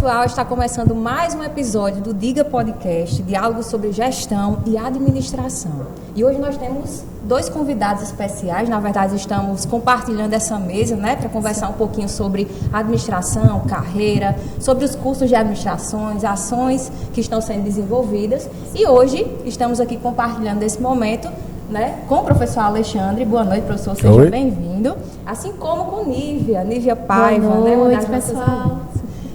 pessoal, está começando mais um episódio do Diga Podcast, diálogo sobre gestão e administração. E hoje nós temos dois convidados especiais, na verdade estamos compartilhando essa mesa, né, para conversar um pouquinho sobre administração, carreira, sobre os cursos de administrações, ações que estão sendo desenvolvidas. E hoje estamos aqui compartilhando esse momento, né, com o professor Alexandre. Boa noite, professor, seja bem-vindo. Assim como com Nívia Paiva. Boa noite, né, pessoal.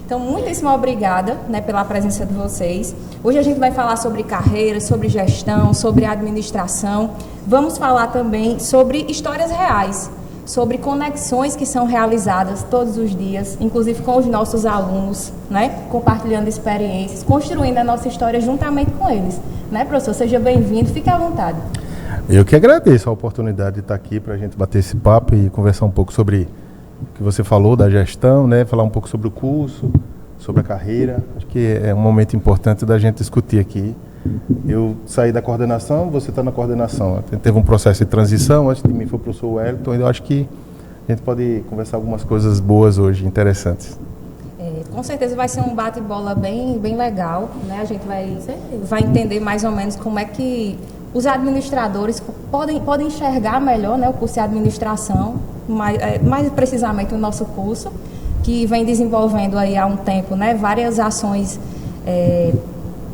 Então, muitíssimo obrigada, né, pela presença de vocês. Hoje a gente vai falar sobre carreira, sobre gestão, sobre administração. Vamos falar também sobre histórias reais, sobre conexões que são realizadas todos os dias, inclusive com os nossos alunos, né, compartilhando experiências, construindo a nossa história juntamente com eles. Né, professor? Seja bem-vindo, fique à vontade. Eu que agradeço a oportunidade de estar aqui para a gente bater esse papo e conversar um pouco sobre o que você falou da gestão, né? Falar um pouco sobre o curso, sobre a carreira. Acho que é um momento importante da gente discutir aqui. Eu saí da coordenação, você está na coordenação. Teve um processo de transição, antes de mim foi o professor Wellington, eu acho que a gente pode conversar algumas coisas boas hoje, interessantes. Com certeza vai ser um bate-bola bem legal, né? A gente vai entender mais ou menos como é que os administradores podem enxergar melhor, né, o curso de administração, mais precisamente o nosso curso, que vem desenvolvendo aí há um tempo, né, várias ações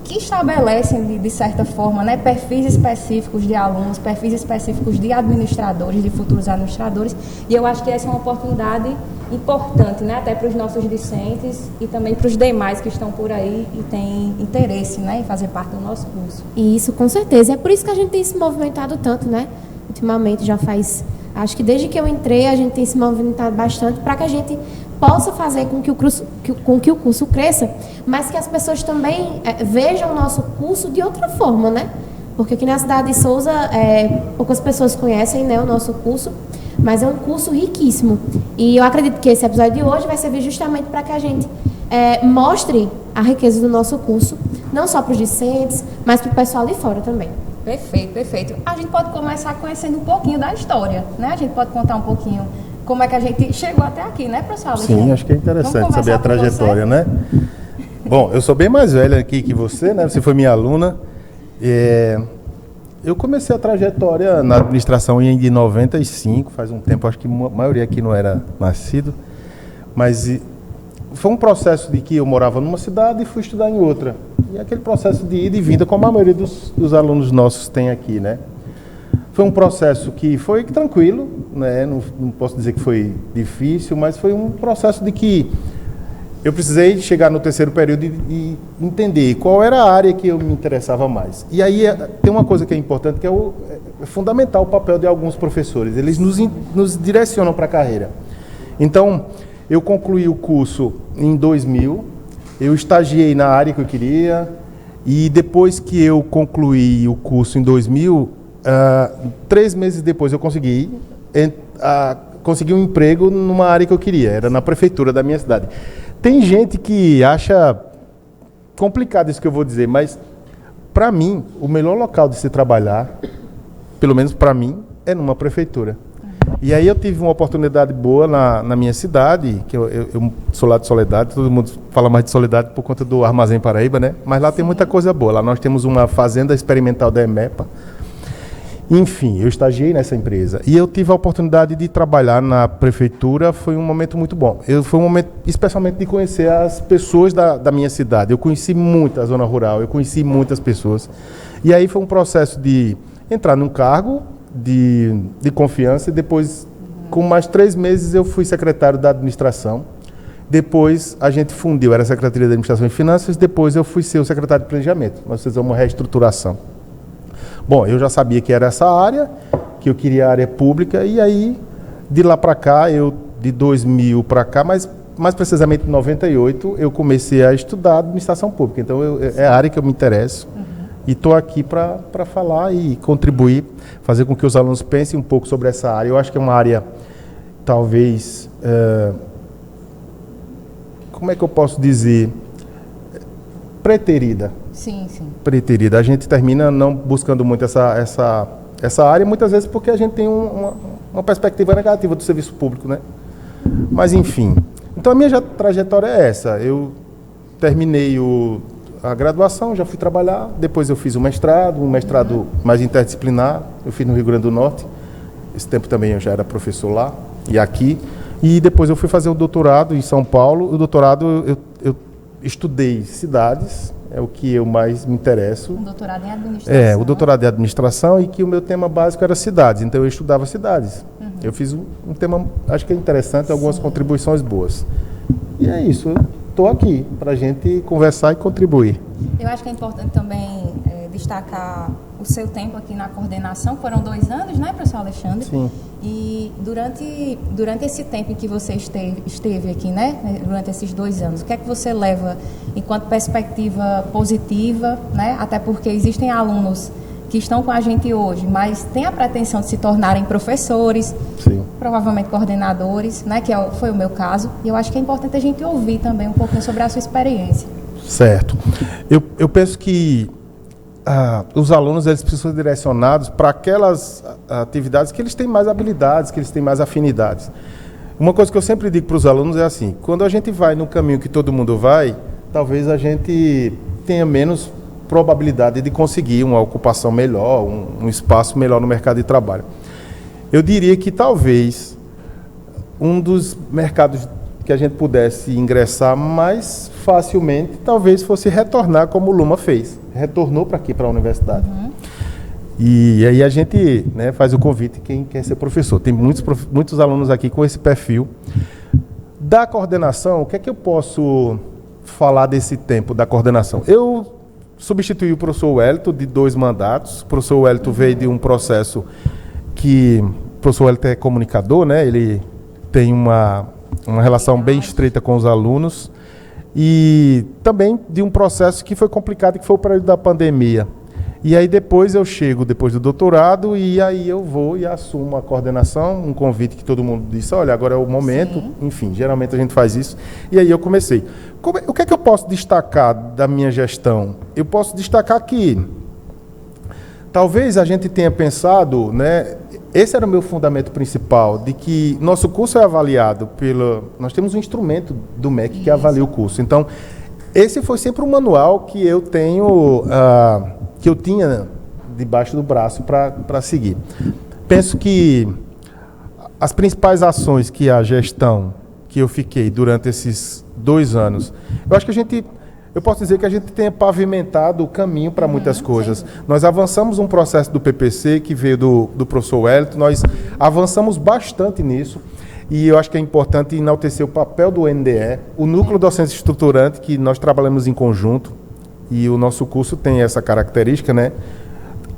que estabelecem, de certa forma, né, perfis específicos de alunos, perfis específicos de administradores, de futuros administradores, e eu acho que essa é uma oportunidade importante, né, até para os nossos discentes e também para os demais que estão por aí e têm interesse, né, em fazer parte do nosso curso. Isso, com certeza. É por isso que a gente tem se movimentado tanto, né? Ultimamente já faz, acho que desde que eu entrei, a gente tem se movimentado bastante para que a gente possa fazer com que o curso cresça, mas que as pessoas também vejam o nosso curso de outra forma, né? Porque aqui na cidade de Souza, poucas pessoas conhecem, né, o nosso curso, mas é um curso riquíssimo. E eu acredito que esse episódio de hoje vai servir justamente para que a gente mostre a riqueza do nosso curso, não só para os discentes, mas para o pessoal de fora também. Perfeito. A gente pode começar conhecendo um pouquinho da história, né? A gente pode contar um pouquinho como é que a gente chegou até aqui, né, professor Alexandre? Sim, acho que é interessante saber a trajetória, né? Bom, eu sou bem mais velho aqui que você, né? Você foi minha aluna. Eu comecei a trajetória na administração em 95, faz um tempo, acho que a maioria aqui não era nascido, mas foi um processo de que eu morava numa cidade e fui estudar em outra. E aquele processo de ida e vinda, como a maioria dos alunos nossos tem aqui, né? Foi um processo que foi tranquilo, né? Não posso dizer que foi difícil, mas foi um processo de que eu precisei chegar no terceiro período e entender qual era a área que eu me interessava mais. E aí tem uma coisa que é importante, que é fundamental o papel de alguns professores. Eles nos direcionam para a carreira. Então, eu concluí o curso em 2000, eu estagiei na área que eu queria, e depois que eu concluí o curso em 2000, 3 meses depois eu consegui um emprego numa área que eu queria, era na prefeitura da minha cidade. Tem gente que acha complicado isso que eu vou dizer, mas para mim, o melhor local de se trabalhar, pelo menos para mim, é numa prefeitura. E aí eu tive uma oportunidade boa na minha cidade, que eu sou lá de Soledade, todo mundo fala mais de Soledade por conta do Armazém Paraíba, né? Mas lá tem muita coisa boa. Lá nós temos uma fazenda experimental da EMEPA. Enfim, eu estagiei nessa empresa e eu tive a oportunidade de trabalhar na prefeitura, foi um momento muito bom. Foi um momento especialmente de conhecer as pessoas da minha cidade. Eu conheci muito a zona rural, eu conheci muitas pessoas. E aí foi um processo de entrar num cargo de confiança e depois, com mais 3 meses, eu fui secretário da administração. Depois a gente fundiu, era a Secretaria de Administração e Finanças, depois eu fui ser o secretário de Planejamento. Nós fizemos uma reestruturação. Bom, eu já sabia que era essa área, que eu queria a área pública, e aí, de lá para cá, de 2000 para cá, mas mais precisamente em 98, eu comecei a estudar administração pública. Então, é a área que eu me interesso, e estou aqui para falar e contribuir, fazer com que os alunos pensem um pouco sobre essa área. Eu acho que é uma área, talvez, como é que eu posso dizer? Preterida. Sim. Preterida. A gente termina não buscando muito essa área, muitas vezes porque a gente tem uma perspectiva negativa do serviço público, né? Mas, enfim. Então, a minha trajetória é essa. Eu terminei a graduação, já fui trabalhar, depois eu fiz um mestrado mais interdisciplinar, eu fiz no Rio Grande do Norte, esse tempo também eu já era professor lá e aqui, e depois eu fui fazer o doutorado em São Paulo. O doutorado eu estudei cidades, é o que eu mais me interesso. Um doutorado em administração. O doutorado em administração, e que o meu tema básico era cidades, então eu estudava cidades. Eu fiz um tema, acho que é interessante, algumas contribuições boas. E é isso, eu estou aqui para a gente conversar e contribuir. Eu acho que é importante também destacar o seu tempo aqui na coordenação. Foram 2 anos, né, professor Alexandre? Sim. E durante esse tempo em que você esteve aqui, né, durante esses 2 anos, o que é que você leva enquanto perspectiva positiva, né? Até porque existem alunos que estão com a gente hoje, mas têm a pretensão de se tornarem professores, Sim. provavelmente coordenadores, né, que foi o meu caso, e eu acho que é importante a gente ouvir também um pouquinho sobre a sua experiência. Certo. Eu penso que os alunos eles precisam ser direcionados para aquelas atividades que eles têm mais habilidades, que eles têm mais afinidades. Uma coisa que eu sempre digo para os alunos é assim: quando a gente vai no caminho que todo mundo vai, talvez a gente tenha menos probabilidade de conseguir uma ocupação melhor, um espaço melhor no mercado de trabalho. Eu diria que talvez um dos mercados que a gente pudesse ingressar mais facilmente, talvez fosse retornar como o Luma fez. Retornou para aqui, para a universidade. E aí a gente, né, faz o convite quem quer ser professor. Tem muitos alunos aqui com esse perfil. Da coordenação, o que é que eu posso falar desse tempo da coordenação? Eu substituí o professor Wellington de 2 mandatos. O professor Wellington veio de um processo que... O professor Wellington é comunicador, né? Ele tem uma relação bem estreita com os alunos. E também de um processo que foi complicado, que foi o período da pandemia. E aí depois eu chego, depois do doutorado, e aí eu vou e assumo a coordenação, um convite que todo mundo disse: olha, agora é o momento. Sim. Enfim, geralmente a gente faz isso. E aí eu comecei. O que é que eu posso destacar da minha gestão? Eu posso destacar que talvez a gente tenha pensado, né, esse era o meu fundamento principal, de que nosso curso é avaliado nós temos um instrumento do MEC que avalia o curso. Então, esse foi sempre um manual que eu tenho, que eu tinha debaixo do braço para seguir. Penso que as principais ações que a gestão que eu fiquei durante esses 2 anos, eu acho que eu posso dizer que a gente tenha pavimentado o caminho para muitas coisas. Sim. Nós avançamos um processo do PPC que veio do professor Wellington, nós avançamos bastante nisso, e eu acho que é importante enaltecer o papel do NDE, o núcleo docente estruturante, que nós trabalhamos em conjunto, e o nosso curso tem essa característica, né?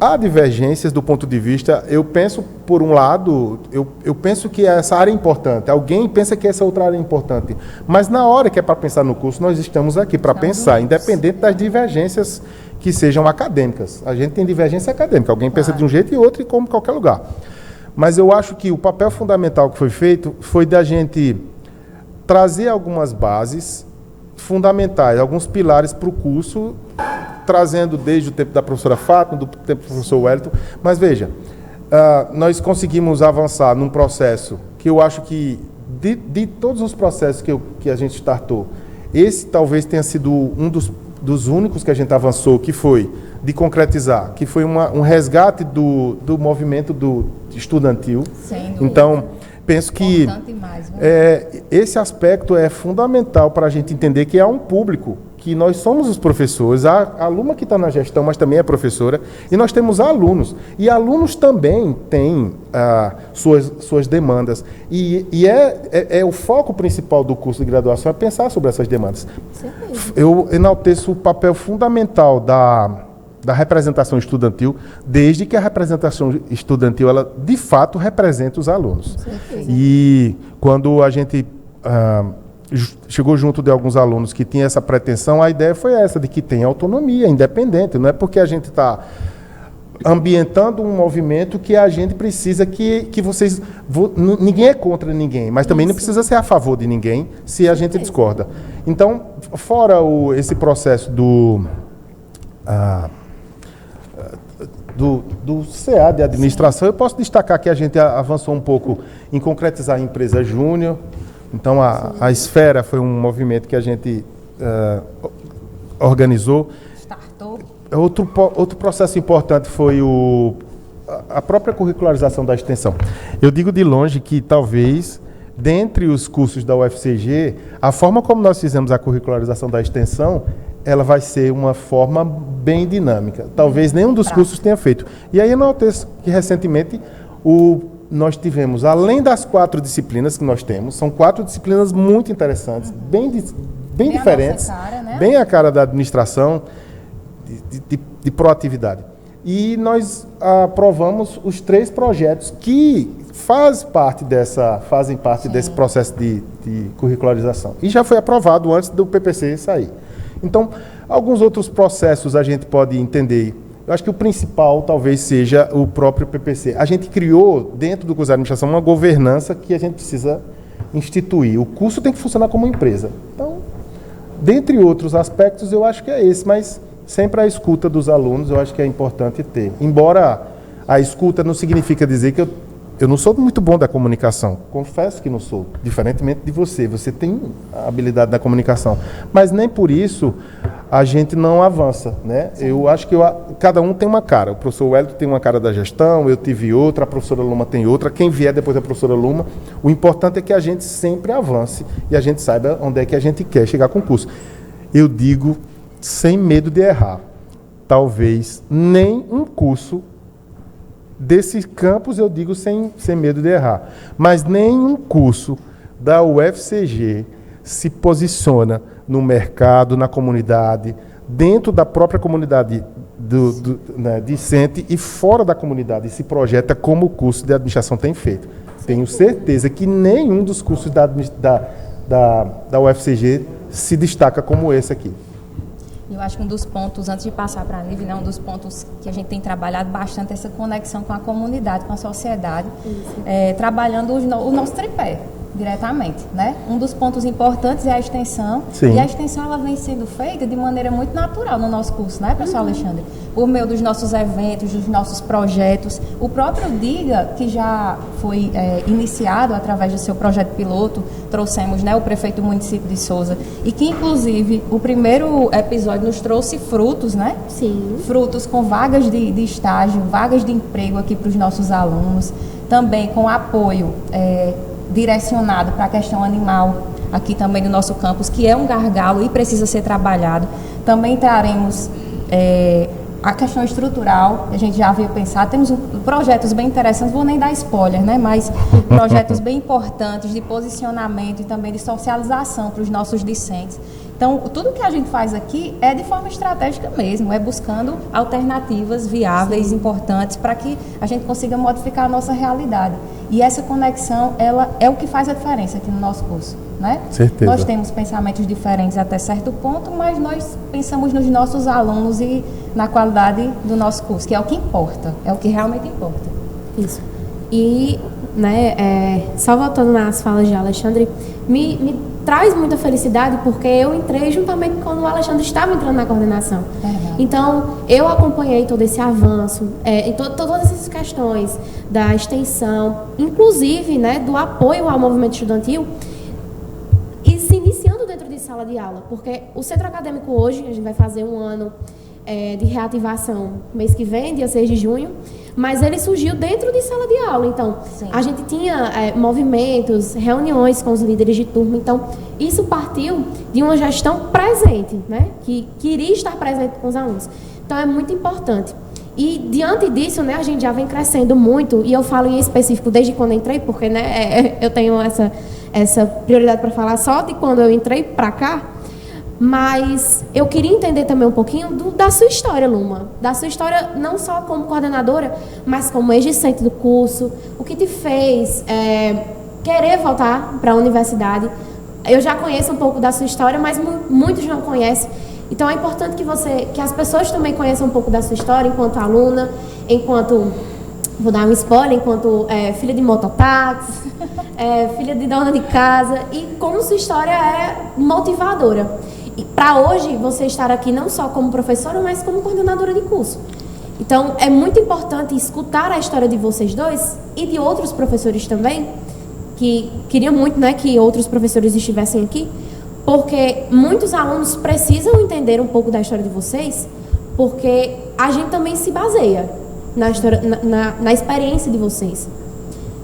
Há divergências do ponto de vista, eu penso, por um lado, eu penso que essa área é importante, alguém pensa que essa outra área é importante, mas na hora que é para pensar no curso, nós estamos aqui para pensar, independente das divergências que sejam acadêmicas. A gente tem divergência acadêmica, alguém pensa de um jeito e outro, e como em qualquer lugar. Mas eu acho que o papel fundamental que foi feito foi da gente trazer algumas bases fundamentais, alguns pilares para o curso, trazendo desde o tempo da professora Fátima, do tempo do professor Wellington. Mas veja, nós conseguimos avançar num processo que eu acho que, de todos os processos que a gente startou, esse talvez tenha sido um dos únicos que a gente avançou, que foi de concretizar, que foi um resgate do movimento estudantil. Então, penso que esse aspecto é fundamental para a gente entender que há um público, que nós somos os professores, a aluna que está na gestão, mas também é professora, e nós temos alunos. E alunos também têm suas demandas. E é o foco principal do curso de graduação, é pensar sobre essas demandas. Eu enalteço o papel fundamental da representação estudantil, desde que a representação estudantil, ela de fato representa os alunos. E quando a gente chegou junto de alguns alunos que tinham essa pretensão, a ideia foi essa, de que tem autonomia, independente. Não é porque a gente está ambientando um movimento que a gente precisa que vocês... Ninguém é contra ninguém, mas também não precisa ser a favor de ninguém se a gente discorda. Então, fora esse processo do CA de administração, eu posso destacar que a gente avançou um pouco em concretizar a empresa Júnior. Então, a Esfera foi um movimento que a gente organizou. Startou. Outro processo importante foi a própria curricularização da extensão. Eu digo de longe que talvez, dentre os cursos da UFCG, a forma como nós fizemos a curricularização da extensão, ela vai ser uma forma bem dinâmica. Talvez nenhum dos cursos tenha feito. E aí eu notei que recentemente nós tivemos, além das 4 disciplinas que nós temos, são 4 disciplinas muito interessantes, bem diferentes, né? Bem a cara da administração, de proatividade. E nós aprovamos os 3 projetos que fazem parte desse processo de curricularização. E já foi aprovado antes do PPC sair. Então, alguns outros processos a gente pode entender. Eu acho que o principal talvez seja o próprio PPC. A gente criou, dentro do curso de administração, uma governança que a gente precisa instituir. O curso tem que funcionar como empresa. Então, dentre outros aspectos, eu acho que é esse, mas sempre a escuta dos alunos eu acho que é importante ter. Embora a escuta não significa dizer que eu não sou muito bom da comunicação. Confesso que não sou, diferentemente de você. Você tem a habilidade da comunicação. Mas nem por isso a gente não avança, né? Eu acho que cada um tem uma cara. O professor Wellington tem uma cara da gestão, eu tive outra, a professora Luma tem outra. Quem vier depois da professora Luma, o importante é que a gente sempre avance e a gente saiba onde é que a gente quer chegar com o curso. Eu digo sem medo de errar. Talvez nem um curso desse campus, eu digo sem medo de errar, mas nenhum curso da UFCG se posiciona no mercado, na comunidade, dentro da própria comunidade discente e fora da comunidade, se projeta como o curso de administração tem feito. Tenho certeza que nenhum dos cursos da UFCG se destaca como esse aqui. Eu acho que um dos pontos, antes de passar para a Nive, né, um dos pontos que a gente tem trabalhado bastante é essa conexão com a comunidade, com a sociedade, trabalhando o nosso tripé diretamente, né? Um dos pontos importantes é a extensão. Sim. E a extensão ela vem sendo feita de maneira muito natural no nosso curso, né, professor Alexandre? Por meio dos nossos eventos, dos nossos projetos. O próprio DIGA, que já foi iniciado através do seu projeto piloto, trouxemos, né, o prefeito do município de Souza, e que inclusive o primeiro episódio nos trouxe frutos, né? Sim. Frutos com vagas de estágio, vagas de emprego aqui para os nossos alunos, também com apoio direcionado para a questão animal, aqui também no nosso campus, que é um gargalo e precisa ser trabalhado. Também traremos a questão estrutural, a gente já veio pensar, temos projetos bem interessantes, vou nem dar spoiler, né? Mas projetos bem importantes de posicionamento e também de socialização para os nossos discentes. Então, tudo que a gente faz aqui é de forma estratégica mesmo, é buscando alternativas viáveis, sim, importantes, para que a gente consiga modificar a nossa realidade. E essa conexão, ela é o que faz a diferença aqui no nosso curso, né? Certeza. Nós temos pensamentos diferentes até certo ponto, mas nós pensamos nos nossos alunos e na qualidade do nosso curso, que é o que importa, é o que realmente importa. Isso. E, né, só voltando nas falas de Alexandre, me traz muita felicidade, porque eu entrei juntamente quando o Alexandre estava entrando na coordenação. Então, eu acompanhei todo esse avanço, em todas essas questões da extensão, inclusive, né, do apoio ao movimento estudantil, e se iniciando dentro de sala de aula, porque o centro acadêmico hoje, a gente vai fazer um ano de reativação mês que vem, dia 6 de junho, mas ele surgiu dentro de sala de aula. Então, sim, a gente tinha movimentos, reuniões com os líderes de turma. Então, isso partiu de uma gestão presente, né? Que queria estar presente com os alunos. Então, é muito importante. E, diante disso, né, a gente já vem crescendo muito, e eu falo em específico desde quando entrei, porque, né, eu tenho essa prioridade para falar só de quando eu entrei para cá. Mas eu queria entender também um pouquinho da sua história, Luma. Da sua história não só como coordenadora, mas como ex-discente do curso. O que te fez querer voltar para a universidade? Eu já conheço um pouco da sua história, mas muitos não conhecem. Então é importante que as pessoas também conheçam um pouco da sua história enquanto aluna, enquanto, vou dar um spoiler, enquanto filha de mototáxi, filha de dona de casa, e como sua história é motivadora. E para hoje, você estar aqui não só como professora, mas como coordenadora de curso. Então, é muito importante escutar a história de vocês dois e de outros professores também, que queria muito, né, que outros professores estivessem aqui, porque muitos alunos precisam entender um pouco da história de vocês, porque a gente também se baseia na história, na experiência de vocês.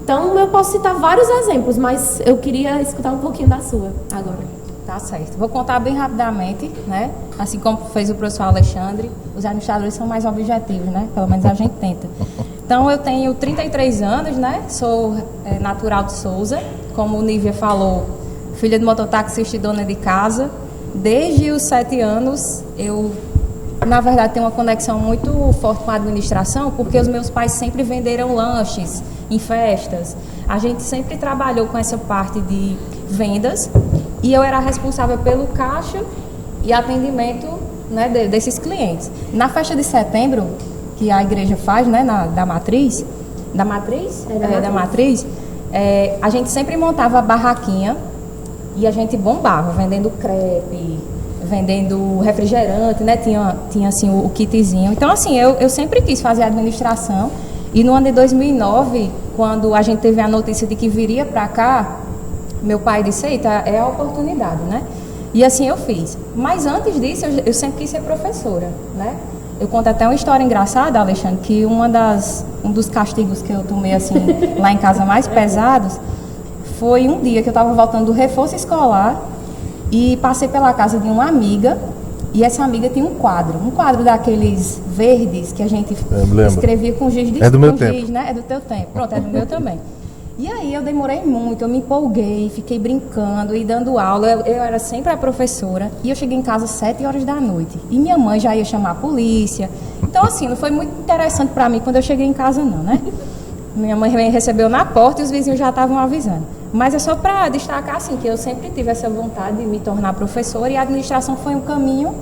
Então, eu posso citar vários exemplos, mas eu queria escutar um pouquinho da sua agora. Tá certo. Vou contar bem rapidamente, né? Assim como fez o professor Alexandre, os administradores são mais objetivos, né? Pelo menos a gente tenta. Então, eu tenho 33 anos, né? Sou natural de Souza, como o Nívia falou, filha de mototaxista e dona de casa. Desde os 7 anos, eu, na verdade, tenho uma conexão muito forte com a administração, porque os meus pais sempre venderam lanches em festas. A gente sempre trabalhou com essa parte de vendas e eu era responsável pelo caixa e atendimento, né, desses clientes. Na festa de setembro, que a igreja faz, né, da matriz, a gente sempre montava a barraquinha e a gente bombava, vendendo crepe, vendendo refrigerante, né, tinha assim o kitzinho. Então, assim, eu sempre quis fazer administração. E no ano de 2009, quando a gente teve a notícia de que viria para cá, meu pai disse, eita, é a oportunidade, né? E assim eu fiz. Mas antes disso, eu sempre quis ser professora, né? Eu conto até uma história engraçada, Alexandre, que um dos castigos que eu tomei, assim, lá em casa mais pesados, foi um dia que eu estava voltando do reforço escolar e passei pela casa de uma amiga. E essa amiga tinha um quadro daqueles verdes que a gente escrevia com giz de É do meu giz, né? É do teu tempo. Pronto, é do meu também. E aí eu demorei muito, eu me empolguei, fiquei brincando e dando aula. Eu era sempre a professora e eu cheguei em casa às 7 horas da noite. E minha mãe já ia chamar a polícia. Então, assim, não foi muito interessante para mim quando eu cheguei em casa, não, né? Minha mãe me recebeu na porta e os vizinhos já estavam avisando. Mas é só para destacar, assim, que eu sempre tive essa vontade de me tornar professora e a administração foi um caminho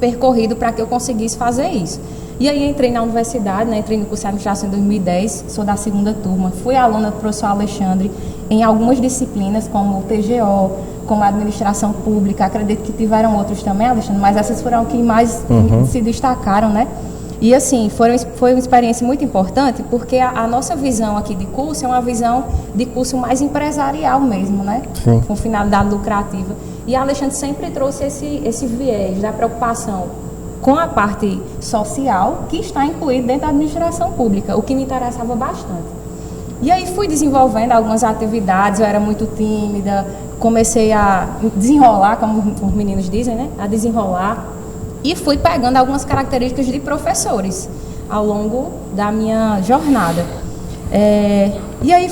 percorrido para que eu conseguisse fazer isso. E aí entrei na universidade, né, entrei no curso de administração em 2010, sou da 2ª turma, fui aluna do professor Alexandre em algumas disciplinas, como o TGO, como a administração pública, acredito que tiveram outros também, Alexandre, mas essas foram que mais se destacaram, né? E assim, foi uma experiência muito importante, porque a nossa visão aqui de curso é uma visão de curso mais empresarial mesmo, né? Sim. Com finalidade lucrativa. E a Alexandre sempre trouxe esse viés da preocupação com a parte social, que está incluído dentro da administração pública, o que me interessava bastante. E aí fui desenvolvendo algumas atividades, eu era muito tímida, comecei a desenrolar, como os meninos dizem, né? A desenrolar. E fui pegando algumas características de professores ao longo da minha jornada. E aí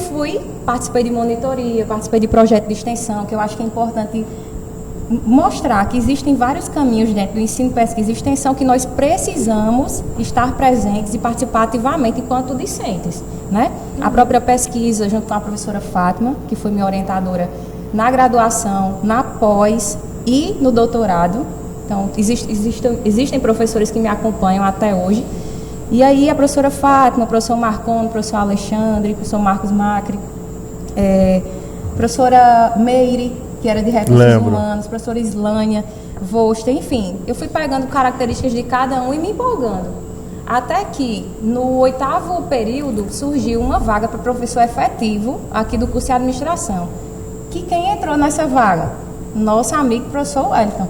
participei de monitoria, participei de projeto de extensão, que eu acho que é importante mostrar que existem vários caminhos dentro do ensino, pesquisa e extensão que nós precisamos estar presentes e participar ativamente enquanto discentes, né? A própria pesquisa, junto com a professora Fátima, que foi minha orientadora na graduação, na pós e no doutorado. Então, existem professores que me acompanham até hoje. E aí a professora Fátima, o professor Marcon, o professor Alexandre, o professor Marcos Macri, professora Meire, que era de recursos humanos, professora Islânia, Voster, enfim. Eu fui pegando características de cada um e me empolgando. Até que, no 8º período, surgiu uma vaga para professor efetivo aqui do curso de administração. Que quem entrou nessa vaga? Nosso amigo professor Wellington.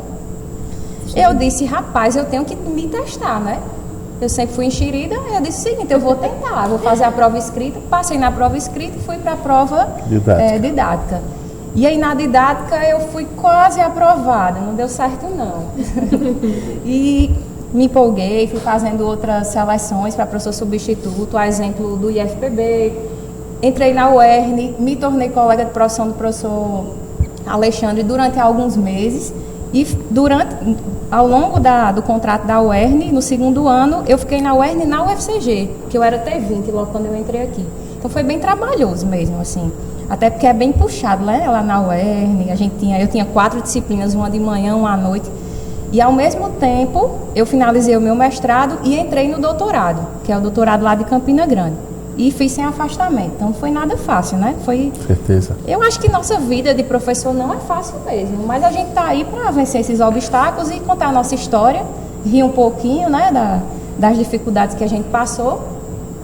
Eu disse, rapaz, eu tenho que me testar, né? Eu sempre fui enxerida, eu disse o seguinte, eu vou tentar, vou fazer a prova escrita, passei na prova escrita e fui para a prova didática. E aí na didática eu fui quase aprovada, não deu certo não. E me empolguei, fui fazendo outras seleções para professor substituto, a exemplo do IFPB, entrei na UERN, me tornei colega de profissão do professor Alexandre durante alguns meses. E ao longo do contrato da UERN, no 2º ano, eu fiquei na UERN e na UFCG, que eu era T20 logo quando eu entrei aqui. Então foi bem trabalhoso mesmo, assim. Até porque é bem puxado, né? Lá na UERN, eu tinha 4 disciplinas, uma de manhã, uma à noite. E ao mesmo tempo, eu finalizei o meu mestrado e entrei no doutorado, que é o doutorado lá de Campina Grande. E fiz sem afastamento. Então não foi nada fácil, né? Certeza. Eu acho que nossa vida de professor não é fácil mesmo, mas a gente está aí para vencer esses obstáculos e contar a nossa história, rir um pouquinho, né, das dificuldades que a gente passou.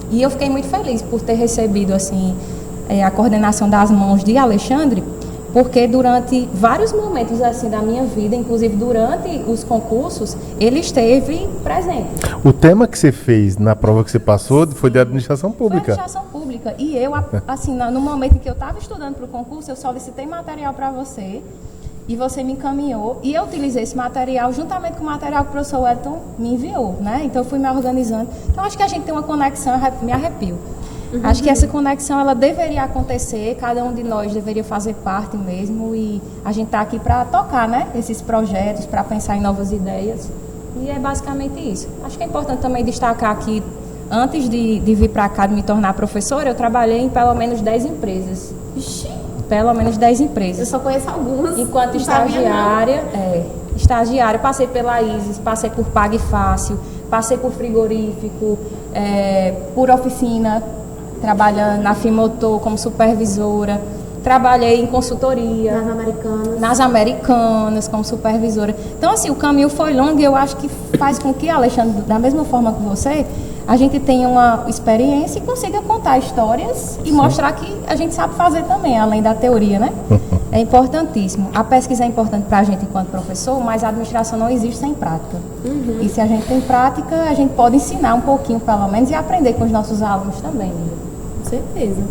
E eu fiquei muito feliz por ter recebido assim a coordenação das mãos de Alexandre, porque durante vários momentos assim da minha vida, inclusive durante os concursos, ele esteve presente. O tema que você fez na prova que você passou foi de administração Foi pública. administração pública. E eu, assim, no momento em que eu estava estudando para o concurso, eu solicitei material para você e você me encaminhou. E eu utilizei esse material juntamente com o material que o professor Wellington me enviou, né? Então, eu fui me organizando. Então, acho que a gente tem uma conexão, me arrepio. Acho que essa conexão, ela deveria acontecer, cada um de nós deveria fazer parte mesmo. E a gente está aqui para tocar, né? Esses projetos, para pensar em novas ideias. E é basicamente isso. Acho que é importante também destacar que, antes de vir para cá, de me tornar professora, eu trabalhei em pelo menos 10 empresas. Ixi, Pelo menos 10 eu empresas. só conheço algumas. Enquanto Não sabia, estagiária, passei pela Isis, passei por Pague Fácil, passei por frigorífico, por oficina, trabalhando na Fimotor como supervisora. Trabalhei em consultoria. Nas Americanas, como supervisora. Então, assim, o caminho foi longo e eu acho que faz com que, Alexandre, da mesma forma que você, a gente tenha uma experiência e consiga contar histórias e mostrar que a gente sabe fazer também, além da teoria, né? É importantíssimo. A pesquisa é importante para a gente enquanto professor, mas a administração não existe sem prática. E se a gente tem prática, a gente pode ensinar um pouquinho, pelo menos, e aprender com os nossos alunos também. Com certeza.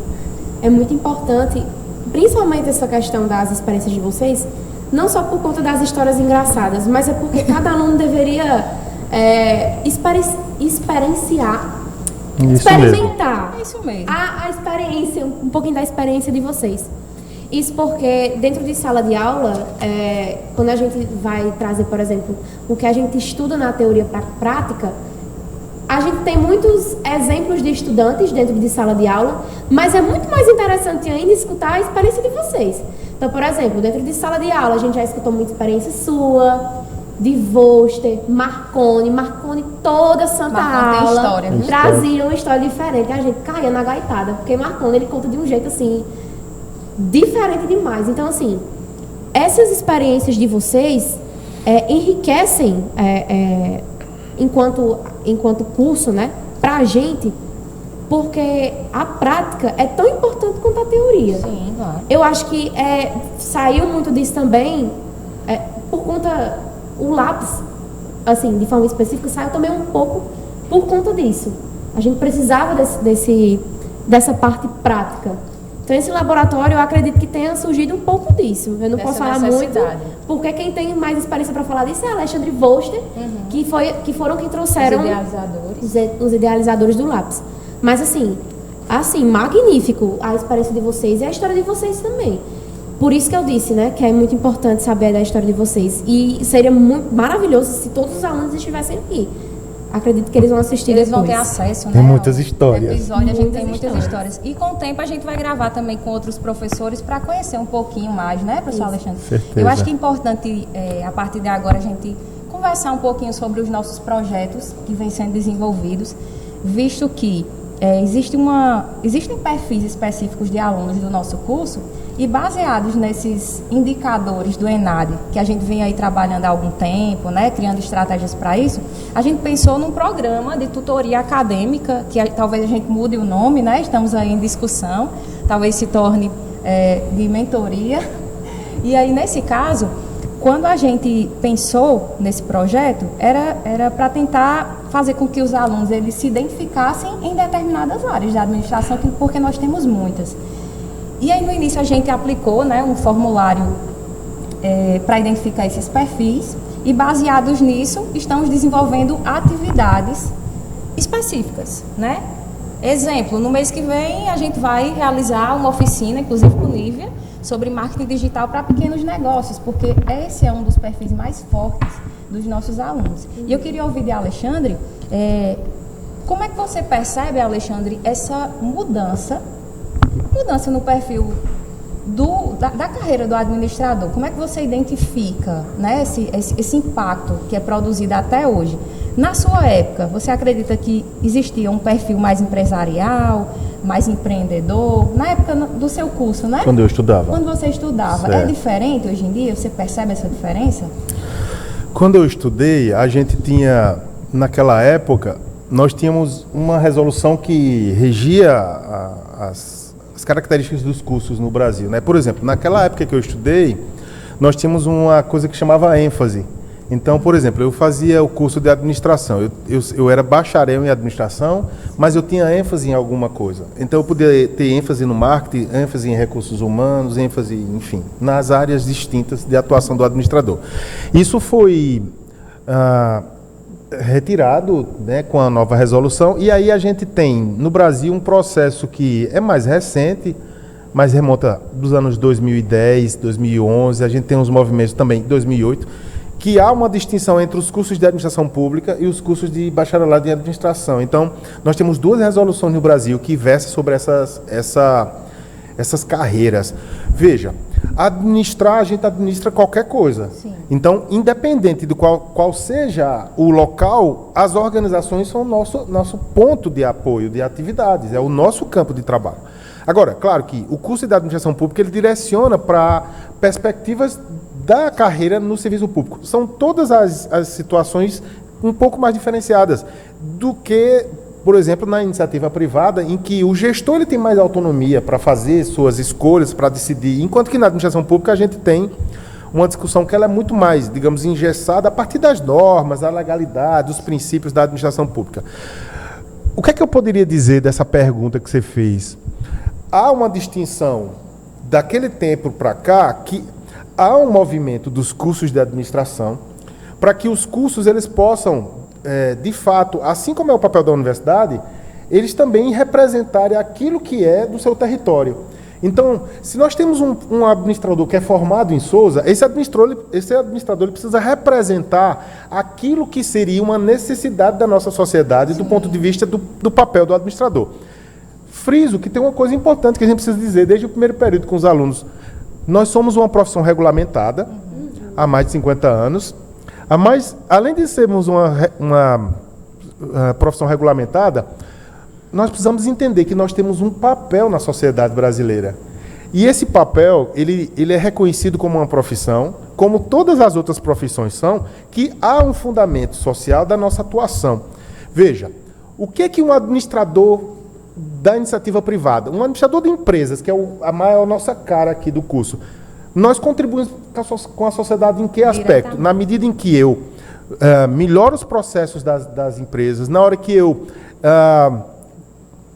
É muito importante, principalmente essa questão das experiências de vocês, não só por conta das histórias engraçadas, mas é porque cada aluno deveria experienciar, experimentar É isso mesmo. a experiência, um pouquinho da experiência de vocês. Isso porque dentro de sala de aula, quando a gente vai trazer, por exemplo, o que a gente estuda na teoria para a prática, a gente tem muitos exemplos de estudantes dentro de sala de aula, mas é muito mais interessante ainda escutar a experiência de vocês. Então, por exemplo, dentro de sala de aula, a gente já escutou muita experiência sua, de Voster, Marconi toda santa Marconi tem aula, história. trazia uma história diferente. A gente caía na gaitada, porque Marconi, ele conta de um jeito, assim, diferente demais. Então, assim, essas experiências de vocês enriquecem enquanto curso, né, pra gente, porque a prática é tão importante quanto a teoria. Sim, claro. Eu acho que saiu muito disso também por conta, o lápis, assim, de forma específica, saiu também um pouco por conta disso. A gente precisava dessa parte prática. Então, esse laboratório, eu acredito que tenha surgido um pouco disso. Eu não Dessa posso falar necessidade. muito, porque quem tem mais experiência para falar disso é Alexandre Voster, que foram quem trouxeram Os idealizadores. os idealizadores do lápis. Mas, assim, magnífico a experiência de vocês e a história de vocês também. Por isso que eu disse, né, que é muito importante saber da história de vocês. E seria muito maravilhoso se todos os alunos estivessem aqui. Acredito que eles vão assistir Eles depois. vão ter acesso, né? Tem muitas ao histórias. Episódio, a gente tem Muitas muitas histórias. E com o tempo a gente vai gravar também com outros professores para conhecer um pouquinho mais, né, professor Alexandre? Certeza. Eu acho que é importante, a partir de agora, a gente conversar um pouquinho sobre os nossos projetos que vêm sendo desenvolvidos, visto que existem perfis específicos de alunos do nosso curso e baseados nesses indicadores do ENAD, que a gente vem aí trabalhando há algum tempo, né, criando estratégias para isso, a gente pensou num programa de tutoria acadêmica, que talvez a gente mude o nome, né, estamos aí em discussão, talvez se torne de mentoria. E aí, nesse caso, quando a gente pensou nesse projeto, era para tentar fazer com que os alunos eles se identificassem em determinadas áreas da administração, porque nós temos muitas. E aí, no início, a gente aplicou, né, um formulário para identificar esses perfis e, baseados nisso, estamos desenvolvendo atividades específicas, né? Exemplo, no mês que vem, a gente vai realizar uma oficina, inclusive com Nívia, sobre marketing digital para pequenos negócios, porque esse é um dos perfis mais fortes dos nossos alunos. E eu queria ouvir de Alexandre, como é que você percebe, Alexandre, essa mudança no perfil da carreira do administrador? Como é que você identifica, né, esse impacto que é produzido até hoje? Na sua época, você acredita que existia um perfil mais empresarial, mais empreendedor? Na época do seu curso, né? Quando eu estudava. Quando você estudava. Certo. É diferente hoje em dia? Você percebe essa diferença? Quando eu estudei, a gente tinha, naquela época, nós tínhamos uma resolução que regia as as características dos cursos no Brasil, né? Por exemplo, naquela época que eu estudei, nós tínhamos uma coisa que chamava ênfase. Então, por exemplo, eu fazia o curso de administração. Eu era bacharel em administração, mas eu tinha ênfase em alguma coisa. Então, eu podia ter ênfase no marketing, ênfase em recursos humanos, ênfase, enfim, nas áreas distintas de atuação do administrador. Isso foi retirado, né, com a nova resolução, e aí a gente tem, no Brasil, um processo que é mais recente, mas remonta dos anos 2010, 2011, a gente tem uns movimentos também, 2008, que há uma distinção entre os cursos de administração pública e os cursos de bacharelado em administração. Então, nós temos 2 resoluções no Brasil que versam sobre essas carreiras. Veja, administrar, a gente administra qualquer coisa. Sim. Então, independente de qual seja o local, as organizações são nosso ponto de apoio de atividades, é o nosso campo de trabalho. Agora, claro que o curso de administração pública ele direciona para perspectivas da carreira no serviço público. São todas as situações um pouco mais diferenciadas do que, por exemplo, na iniciativa privada, em que o gestor ele tem mais autonomia para fazer suas escolhas, para decidir, enquanto que na administração pública a gente tem uma discussão que ela é muito mais, digamos, engessada a partir das normas, da legalidade, dos princípios da administração pública. O que é que eu poderia dizer dessa pergunta que você fez? Há uma distinção daquele tempo para cá que há um movimento dos cursos de administração para que os cursos eles possam, de fato, assim como é o papel da universidade, eles também representarem aquilo que é do seu território. Então, se nós temos um administrador que é formado em Sousa, esse administrador ele precisa representar aquilo que seria uma necessidade da nossa sociedade do ponto de vista do papel do administrador. Friso que tem uma coisa importante que a gente precisa dizer desde o primeiro período com os alunos. Nós somos uma profissão regulamentada há mais de 50 anos. Mas, além de sermos uma profissão regulamentada, nós precisamos entender que nós temos um papel na sociedade brasileira. E esse papel, ele é reconhecido como uma profissão, como todas as outras profissões são, que há um fundamento social da nossa atuação. Veja, o que um administrador da iniciativa privada, um administrador de empresas, que é a maior nossa cara aqui do curso, nós contribuímos com a sociedade em que aspecto? Na medida em que eu melhoro os processos das empresas, na hora que eu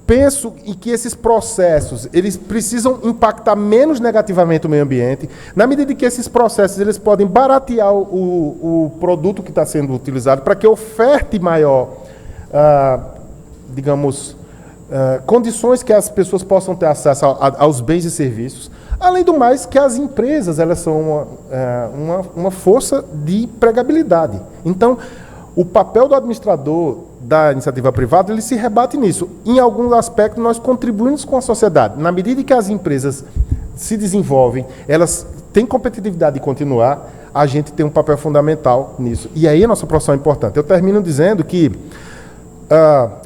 penso em que esses processos eles precisam impactar menos negativamente o meio ambiente, na medida em que esses processos eles podem baratear o produto que está sendo utilizado para que oferte maior, digamos, condições que as pessoas possam ter acesso aos bens e serviços. Além do mais, que as empresas elas são uma força de empregabilidade. Então, o papel do administrador da iniciativa privada ele se rebate nisso. Em alguns aspectos, nós contribuímos com a sociedade. Na medida em que as empresas se desenvolvem, elas têm competitividade de continuar, a gente tem um papel fundamental nisso. E aí a nossa profissão é importante. Eu termino dizendo que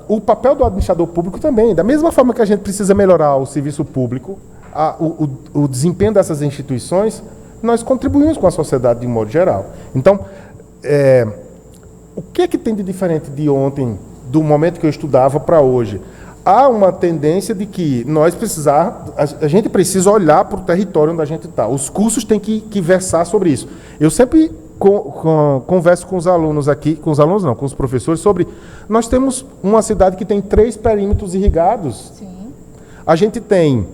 o papel do administrador público também, da mesma forma que a gente precisa melhorar o serviço público, o desempenho dessas instituições, nós contribuímos com a sociedade de um modo geral. Então, o que é que tem de diferente de ontem, do momento que eu estudava para hoje? Há uma tendência de que a gente precisa olhar para o território onde a gente está. Os cursos têm que versar sobre isso. Eu sempre converso com os alunos aqui, com os professores, sobre... Nós temos uma cidade que tem 3 perímetros irrigados. Sim. A gente tem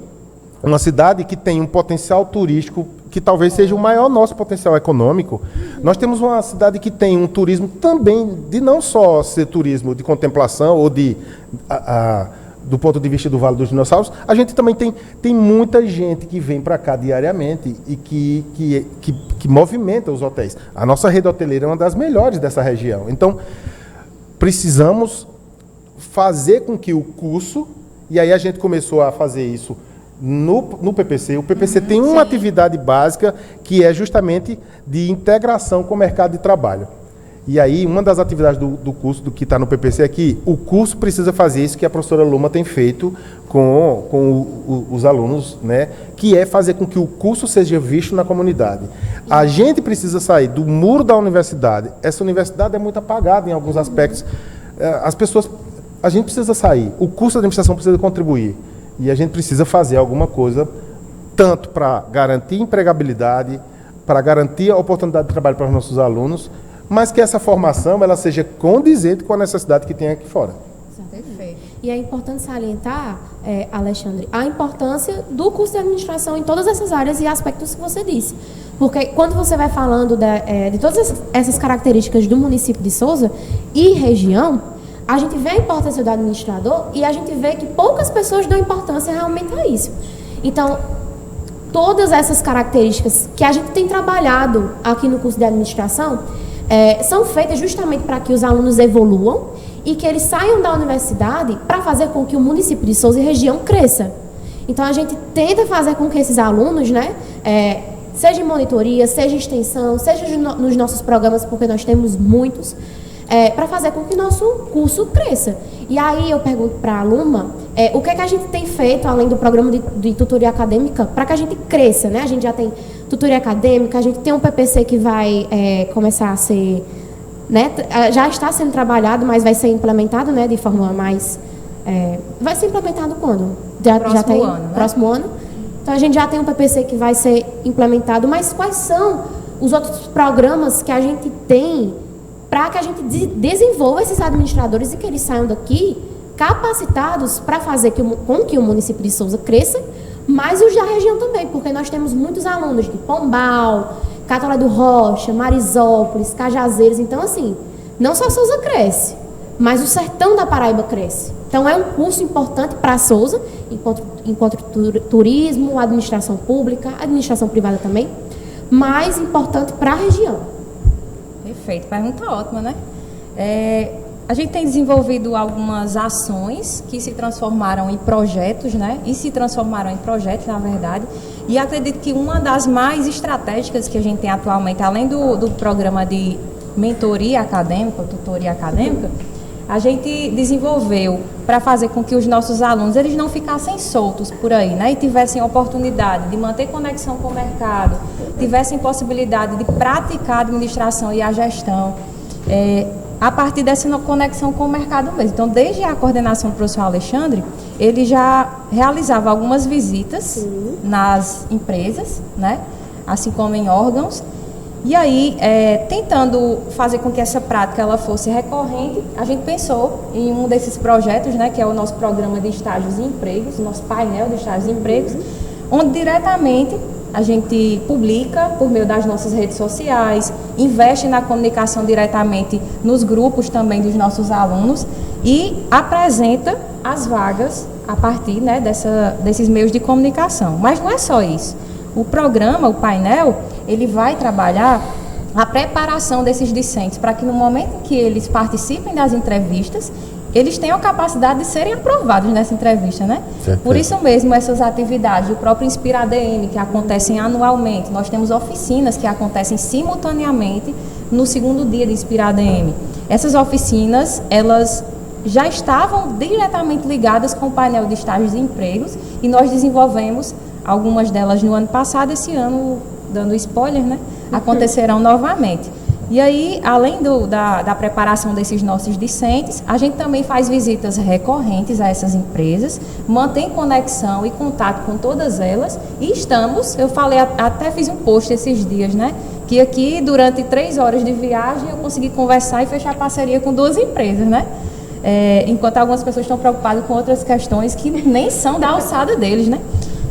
uma cidade que tem um potencial turístico que talvez seja o maior nosso potencial econômico. Nós temos uma cidade que tem um turismo também, de não só ser turismo de contemplação ou do ponto de vista do Vale dos Dinossauros, a gente também tem muita gente que vem para cá diariamente e que movimenta os hotéis. A nossa rede hoteleira é uma das melhores dessa região. Então, precisamos fazer com que o curso, e aí a gente começou a fazer isso no PPC. O PPC tem uma atividade básica que é justamente de integração com o mercado de trabalho. E aí, uma das atividades do curso, do que está no PPC, é que o curso precisa fazer isso que a professora Luma tem feito com os alunos, né? Que é fazer com que o curso seja visto na comunidade. A gente precisa sair do muro da universidade. Essa universidade é muito apagada em alguns aspectos. A gente precisa sair. O curso de administração precisa contribuir. E a gente precisa fazer alguma coisa, tanto para garantir empregabilidade, para garantir a oportunidade de trabalho para os nossos alunos, mas que essa formação ela seja condizente com a necessidade que tem aqui fora. Perfeito. E é importante salientar, Alexandre, a importância do curso de administração em todas essas áreas e aspectos que você disse. Porque quando você vai falando de todas essas características do município de Souza e região, a gente vê a importância do administrador e a gente vê que poucas pessoas dão importância realmente a isso. Então, todas essas características que a gente tem trabalhado aqui no curso de administração são feitas justamente para que os alunos evoluam e que eles saiam da universidade para fazer com que o município de Souza e região cresça. Então, a gente tenta fazer com que esses alunos, né, seja em monitoria, seja em extensão, seja nos nossos programas, porque nós temos muitos, para fazer com que o nosso curso cresça. E aí eu pergunto para a Luma, o que é que a gente tem feito, além do programa de tutoria acadêmica, para que a gente cresça, né? A gente já tem tutoria acadêmica, a gente tem um PPC que vai começar a ser, né, já está sendo trabalhado, mas vai ser implementado, né, de forma mais... vai ser implementado quando? Já tem? Ano, né? Próximo ano. Então, a gente já tem um PPC que vai ser implementado, mas quais são os outros programas que a gente tem para que a gente desenvolva esses administradores e que eles saiam daqui capacitados para fazer com que o município de Souza cresça, mas os da região também, porque nós temos muitos alunos de Pombal, Catolé do Rocha, Marisópolis, Cajazeiras. Então, assim, não só Souza cresce, mas o sertão da Paraíba cresce. Então, é um curso importante para Souza, enquanto turismo, administração pública, administração privada também, mas importante para a região. Perfeito, pergunta ótima, né? A gente tem desenvolvido algumas ações que se transformaram em projetos, né? E se transformaram em projetos, na verdade. E acredito que uma das mais estratégicas que a gente tem atualmente, além do programa de mentoria acadêmica, tutoria acadêmica, a gente desenvolveu para fazer com que os nossos alunos eles não ficassem soltos por aí, né? E tivessem oportunidade de manter conexão com o mercado, tivessem possibilidade de praticar a administração e a gestão a partir dessa conexão com o mercado mesmo. Então, desde a coordenação do professor Alexandre, ele já realizava algumas visitas nas empresas, né? Assim como em órgãos. E aí, tentando fazer com que essa prática ela fosse recorrente, a gente pensou em um desses projetos, né, que é o nosso programa de estágios e empregos, o nosso painel de estágios e empregos, onde diretamente a gente publica por meio das nossas redes sociais, investe na comunicação diretamente nos grupos também dos nossos alunos e apresenta as vagas a partir, né, desses meios de comunicação. Mas não é só isso. O programa, o painel, ele vai trabalhar a preparação desses discentes para que no momento em que eles participem das entrevistas, eles tenham a capacidade de serem aprovados nessa entrevista, né? Certo. Por isso mesmo, essas atividades, o próprio InspirADM, que acontecem anualmente, nós temos oficinas que acontecem simultaneamente no segundo dia de InspirADM. Essas oficinas, elas já estavam diretamente ligadas com o painel de estágios e empregos e nós desenvolvemos algumas delas no ano passado, esse ano, dando spoiler, né? Acontecerão novamente. E aí, além da preparação desses nossos discentes, a gente também faz visitas recorrentes a essas empresas, mantém conexão e contato com todas elas e eu falei, até fiz um post esses dias, né? Que aqui, durante 3 horas de viagem, eu consegui conversar e fechar parceria com 2 empresas, né? Enquanto algumas pessoas estão preocupadas com outras questões que nem são da alçada deles, né?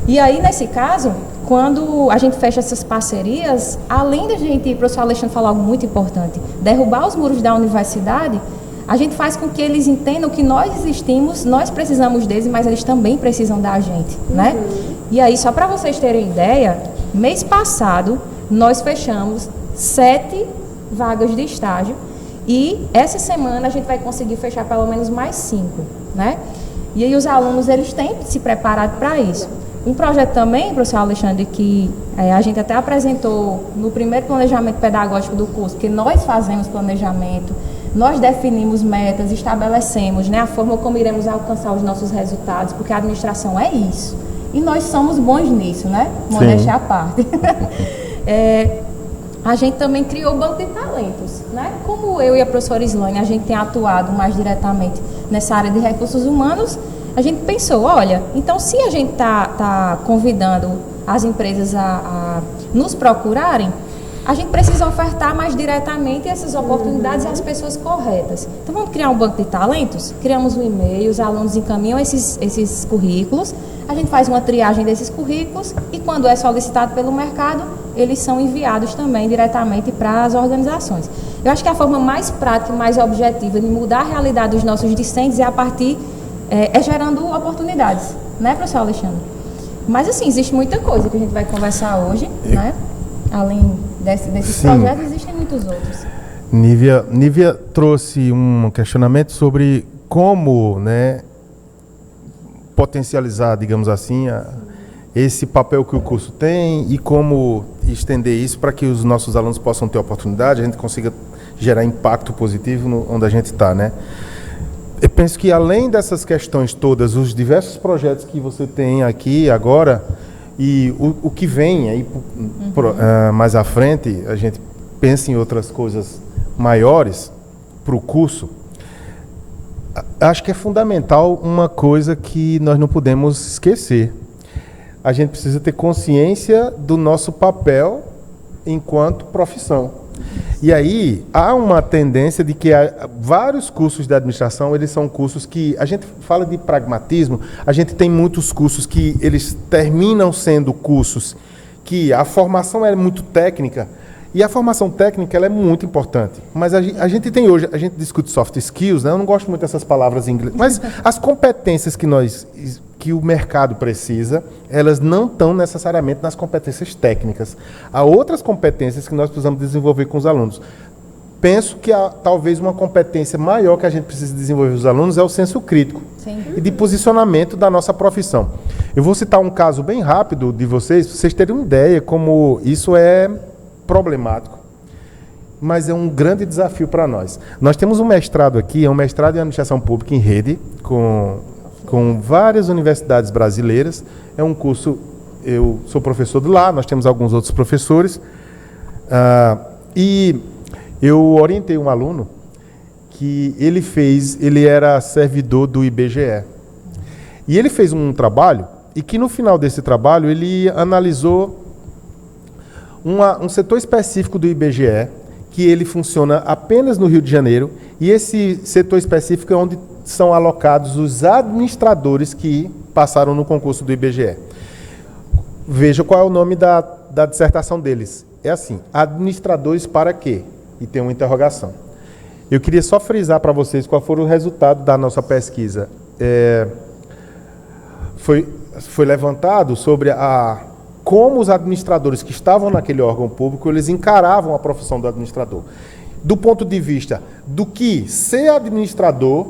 E aí, nesse caso, quando a gente fecha essas parcerias, além da gente, o professor Alexandre falou algo muito importante, derrubar os muros da universidade, a gente faz com que eles entendam que nós existimos, nós precisamos deles, mas eles também precisam da gente, né? E aí, só para vocês terem ideia, mês passado, nós fechamos 7 vagas de estágio e essa semana a gente vai conseguir fechar pelo menos mais 5, né? E aí os alunos, eles têm se preparado para isso. Um projeto também, professor Alexandre, que a gente até apresentou no primeiro planejamento pedagógico do curso, porque nós fazemos planejamento, nós definimos metas, estabelecemos, né, a forma como iremos alcançar os nossos resultados, porque a administração é isso. E nós somos bons nisso, né? Modéstia à parte. A gente também criou o banco de talentos, né? Como eu e a professora Islane, a gente tem atuado mais diretamente nessa área de recursos humanos, a gente pensou, olha, então se a gente tá convidando as empresas a nos procurarem, a gente precisa ofertar mais diretamente essas oportunidades às pessoas corretas. Então vamos criar um banco de talentos? Criamos um e-mail, os alunos encaminham esses currículos, a gente faz uma triagem desses currículos e quando é solicitado pelo mercado, eles são enviados também diretamente para as organizações. Eu acho que a forma mais prática e mais objetiva de mudar a realidade dos nossos discentes é a partir, gerando oportunidades, né, professor Alexandre? Mas assim, existe muita coisa que a gente vai conversar hoje, né? Além desses projetos, existem muitos outros. Nívia trouxe um questionamento sobre como, né, potencializar, digamos assim, esse papel que o curso tem e como estender isso para que os nossos alunos possam ter oportunidade, a gente consiga gerar impacto positivo onde a gente está, né? Eu penso que além dessas questões todas, os diversos projetos que você tem aqui agora e o que vem aí mais à frente, a gente pensa em outras coisas maiores para o curso. Acho que é fundamental uma coisa que nós não podemos esquecer. A gente precisa ter consciência do nosso papel enquanto profissão. E aí, há uma tendência de que vários cursos de administração, eles são cursos que, a gente fala de pragmatismo, a gente tem muitos cursos que eles terminam sendo cursos que a formação é muito técnica, e a formação técnica ela é muito importante. Mas a gente tem hoje, a gente discute soft skills, né? Eu não gosto muito dessas palavras em inglês, mas as competências que o mercado precisa, elas não estão necessariamente nas competências técnicas. Há outras competências que nós precisamos desenvolver com os alunos. Penso que talvez uma competência maior que a gente precisa desenvolver com os alunos é o senso crítico. Sim. E de posicionamento da nossa profissão. Eu vou citar um caso bem rápido de vocês, para vocês terem uma ideia como isso é problemático, mas é um grande desafio para nós. Nós temos um mestrado aqui, é um mestrado em administração pública em rede, com várias universidades brasileiras. É um curso, eu sou professor de lá, nós temos alguns outros professores, e eu orientei um aluno que ele era servidor do IBGE. E ele fez um trabalho, e que no final desse trabalho ele analisou um setor específico do IBGE, que ele funciona apenas no Rio de Janeiro, e esse setor específico é onde são alocados os administradores que passaram no concurso do IBGE. Veja qual é o nome da dissertação deles. É assim, administradores para quê? E tem uma interrogação. Eu queria só frisar para vocês qual foi o resultado da nossa pesquisa. Foi levantado sobre como os administradores que estavam naquele órgão público, eles encaravam a profissão do administrador. Do ponto de vista do que ser administrador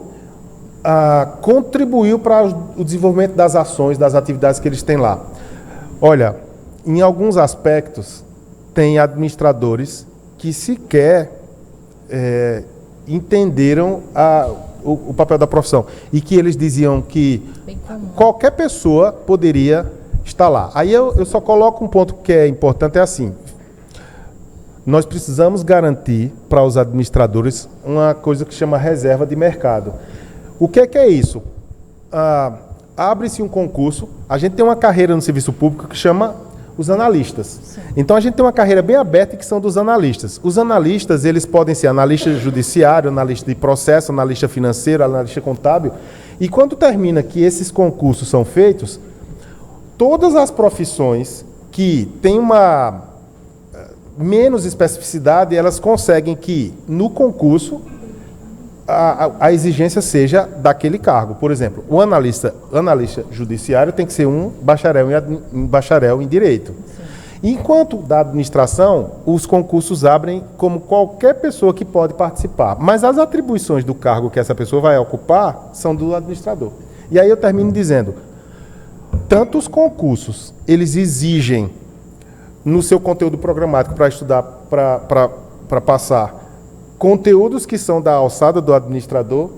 contribuiu para o desenvolvimento das ações, das atividades que eles têm lá. Olha, em alguns aspectos, tem administradores que sequer entenderam o papel da profissão e que eles diziam que qualquer pessoa poderia estar lá. Aí eu só coloco um ponto que é importante, é assim, nós precisamos garantir para os administradores uma coisa que chama reserva de mercado. O que é isso? Abre-se um concurso, a gente tem uma carreira no serviço público que chama os analistas. Sim. Então a gente tem uma carreira bem aberta que são dos analistas. Os analistas, eles podem ser analista judiciário, analista de processo, analista financeiro, analista contábil. E quando termina que esses concursos são feitos, todas as profissões que têm uma menos especificidade, elas conseguem que no concurso a exigência seja daquele cargo. Por exemplo, o analista judiciário tem que ser um bacharel em direito. Enquanto da administração, os concursos abrem como qualquer pessoa que pode participar. Mas as atribuições do cargo que essa pessoa vai ocupar são do administrador. E aí eu termino dizendo, tanto os concursos, eles exigem no seu conteúdo programático para estudar, para passar, conteúdos que são da alçada do administrador,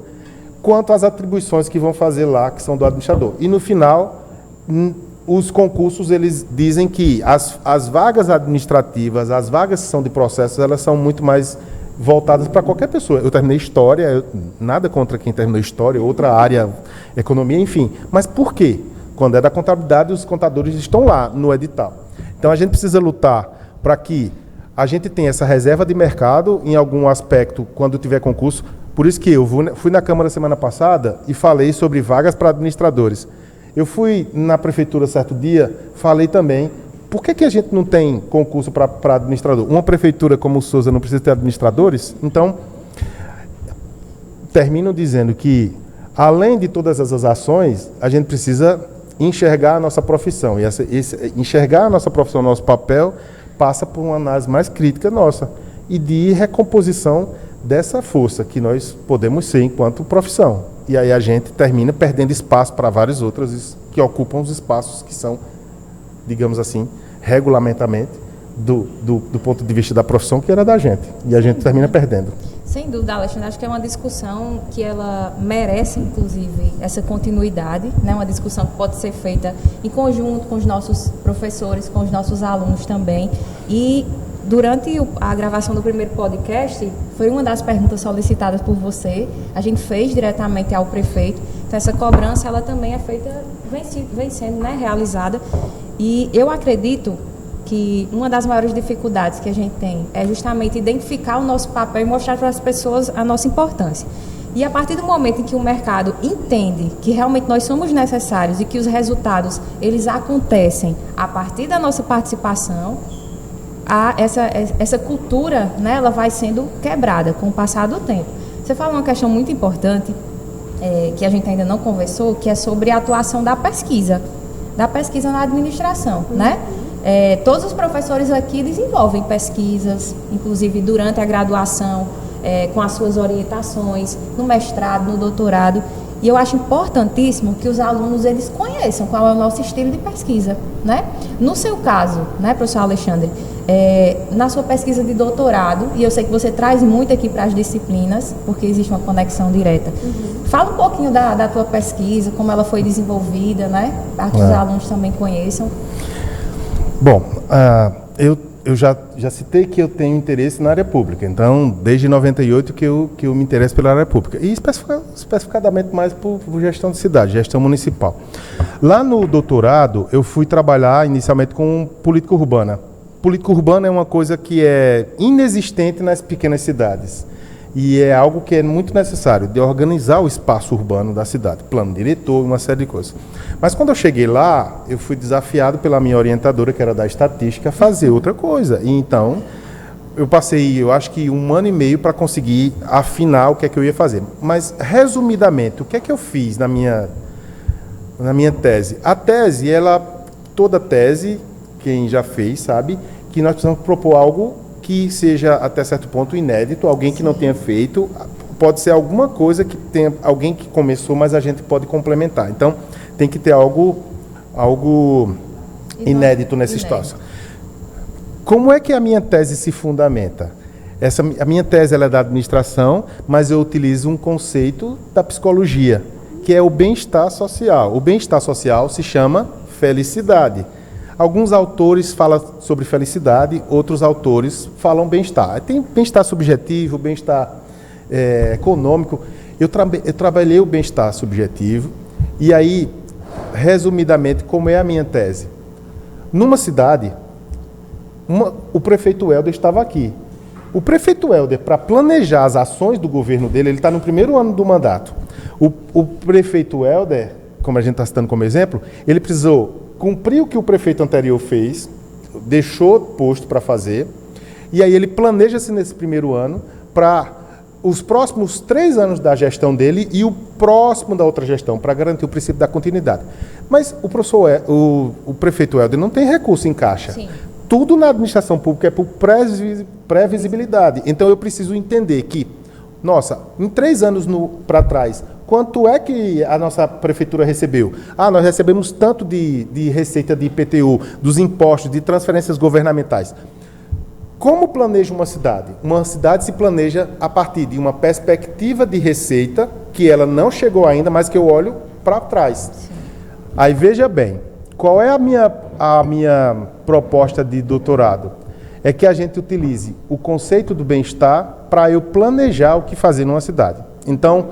quanto as atribuições que vão fazer lá, que são do administrador. E no final, os concursos, eles dizem que as vagas administrativas, as vagas que são de processos, elas são muito mais voltadas para qualquer pessoa. Eu terminei História, nada contra quem terminou História, outra área economia, enfim. Mas por quê? Quando é da contabilidade, os contadores estão lá no edital. Então, a gente precisa lutar para que a gente tenha essa reserva de mercado em algum aspecto quando tiver concurso. Por isso que eu fui na Câmara semana passada e falei sobre vagas para administradores. Eu fui na prefeitura certo dia, falei também, por que a gente não tem concurso para administrador? Uma prefeitura como o Sousa não precisa ter administradores? Então, termino dizendo que, além de todas essas ações, a gente precisa enxergar a nossa profissão. E enxergar a nossa profissão, nosso papel, passa por uma análise mais crítica nossa e de recomposição dessa força que nós podemos ser enquanto profissão. E aí a gente termina perdendo espaço para várias outras que ocupam os espaços que são, digamos assim, regulamentamente, do ponto de vista da profissão, que era da gente. E a gente termina perdendo. Sem dúvida, Alexandre, acho que é uma discussão que ela merece, inclusive, essa continuidade, né? Uma discussão que pode ser feita em conjunto com os nossos professores, com os nossos alunos também. E durante a gravação do primeiro podcast, foi uma das perguntas solicitadas por você, a gente fez diretamente ao prefeito, então essa cobrança ela também é feita, vem sendo, né, realizada, e eu acredito que uma das maiores dificuldades que a gente tem é justamente identificar o nosso papel e mostrar para as pessoas a nossa importância. E a partir do momento em que o mercado entende que realmente nós somos necessários e que os resultados eles acontecem a partir da nossa participação, essa cultura, né, ela vai sendo quebrada com o passar do tempo. Você fala uma questão muito importante, que a gente ainda não conversou, que é sobre a atuação da pesquisa na administração, né? Todos os professores aqui desenvolvem pesquisas, inclusive durante a graduação, com as suas orientações, no mestrado, no doutorado. E eu acho importantíssimo que os alunos eles conheçam qual é o nosso estilo de pesquisa, né? No seu caso, né, professor Alexandre, na sua pesquisa de doutorado, e eu sei que você traz muito aqui para as disciplinas, porque existe uma conexão direta. Fala um pouquinho da tua pesquisa, como ela foi desenvolvida, né? Para que os alunos também conheçam. Bom, eu já citei que eu tenho interesse na área pública, então desde 98 que eu me interesso pela área pública, e especificadamente mais por gestão de cidade, gestão municipal. Lá no doutorado eu fui trabalhar inicialmente com política urbana. Política urbana é uma coisa que é inexistente nas pequenas cidades. E é algo que é muito necessário, de organizar o espaço urbano da cidade, plano diretor, uma série de coisas. Mas quando eu cheguei lá, eu fui desafiado pela minha orientadora, que era da estatística, a fazer outra coisa. E então, eu passei, eu acho que 1 ano e meio para conseguir afinar o que é que eu ia fazer. Mas, resumidamente, o que é que eu fiz na minha tese? A tese, toda tese, quem já fez, sabe, que nós precisamos propor algo que seja até certo ponto inédito, alguém que não tenha feito, pode ser alguma coisa que tenha alguém que começou, mas a gente pode complementar. Então, tem que ter algo inédito nessa situação. Como é que a minha tese se fundamenta? A minha tese ela é da administração, mas eu utilizo um conceito da psicologia, que é o bem-estar social. O bem-estar social se chama felicidade. Alguns autores falam sobre felicidade, outros autores falam bem-estar. Tem bem-estar subjetivo, bem-estar econômico. Eu trabalhei o bem-estar subjetivo e aí, resumidamente, como é a minha tese? Numa cidade, o prefeito Helder estava aqui. O prefeito Helder, para planejar as ações do governo dele, ele está no 1º ano do mandato. O prefeito Helder, como a gente está citando como exemplo, ele precisou cumprir o que o prefeito anterior fez, deixou posto para fazer, e aí ele planeja-se nesse 1º ano para os próximos 3 anos da gestão dele e o próximo da outra gestão, para garantir o princípio da continuidade. Mas o prefeito Helder não tem recurso em caixa. Sim. Tudo na administração pública é por previsibilidade. Então eu preciso entender que, nossa, em 3 anos para trás, quanto é que a nossa prefeitura recebeu? Nós recebemos tanto de receita de IPTU, dos impostos, de transferências governamentais. Como planeja uma cidade? Uma cidade se planeja a partir de uma perspectiva de receita, que ela não chegou ainda, mas que eu olho para trás. Sim. Aí veja bem, qual é a minha proposta de doutorado? É que a gente utilize o conceito do bem-estar para eu planejar o que fazer numa cidade. Então,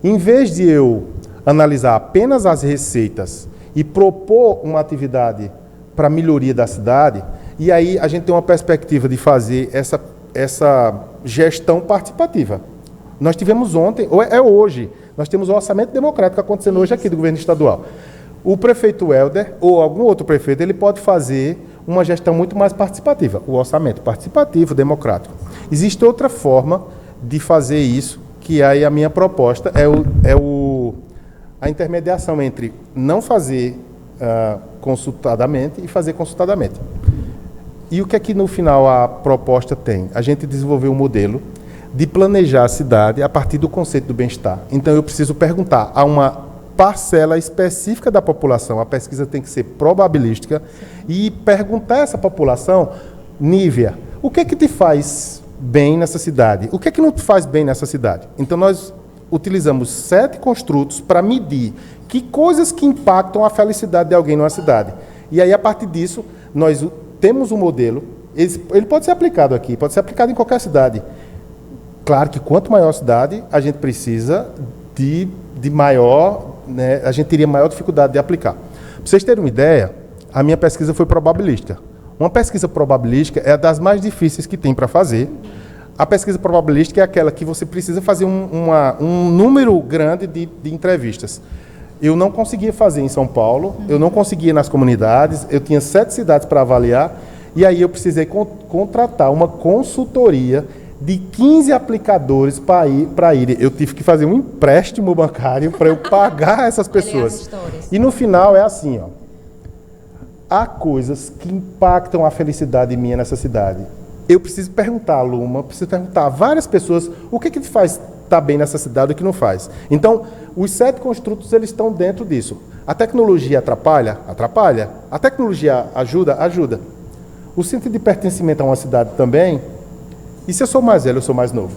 em vez de eu analisar apenas as receitas e propor uma atividade para a melhoria da cidade, e aí a gente tem uma perspectiva de fazer essa gestão participativa. Nós tivemos ontem, ou é hoje, nós temos o orçamento democrático acontecendo hoje aqui do governo estadual. O prefeito Helder, ou algum outro prefeito, ele pode fazer uma gestão muito mais participativa, o orçamento participativo, democrático. Existe outra forma de fazer isso, que aí a minha proposta a intermediação entre não fazer consultadamente e fazer consultadamente. E o que é que no final a proposta tem? A gente desenvolveu um modelo de planejar a cidade a partir do conceito do bem-estar. Então eu preciso perguntar a uma parcela específica da população, a pesquisa tem que ser probabilística, e perguntar a essa população, Nívia, o que é que te faz bem nessa cidade? O que é que não te faz bem nessa cidade? Então nós utilizamos 7 construtos para medir que coisas que impactam a felicidade de alguém numa cidade. E aí, a partir disso, nós temos um modelo, ele pode ser aplicado aqui, pode ser aplicado em qualquer cidade. Claro que quanto maior a cidade, a gente precisa de maior, né, a gente teria maior dificuldade de aplicar. Para vocês terem uma ideia, a minha pesquisa foi probabilística. Uma pesquisa probabilística é a das mais difíceis que tem para fazer. A pesquisa probabilística é aquela que você precisa fazer um número grande de entrevistas. Eu não conseguia fazer em São Paulo, eu não conseguia nas comunidades, eu tinha 7 cidades para avaliar, e aí eu precisei contratar uma consultoria de 15 aplicadores para ir. Eu tive que fazer um empréstimo bancário para eu pagar essas pessoas. E no final é assim, ó. Há coisas que impactam a felicidade minha nessa cidade. Eu preciso perguntar a Luma, preciso perguntar a várias pessoas o que te faz estar bem nessa cidade e o que não faz. Então, os 7 construtos, eles estão dentro disso. A tecnologia atrapalha? Atrapalha. A tecnologia ajuda? Ajuda. O sentido de pertencimento a uma cidade também. E se eu sou mais velho, eu sou mais novo?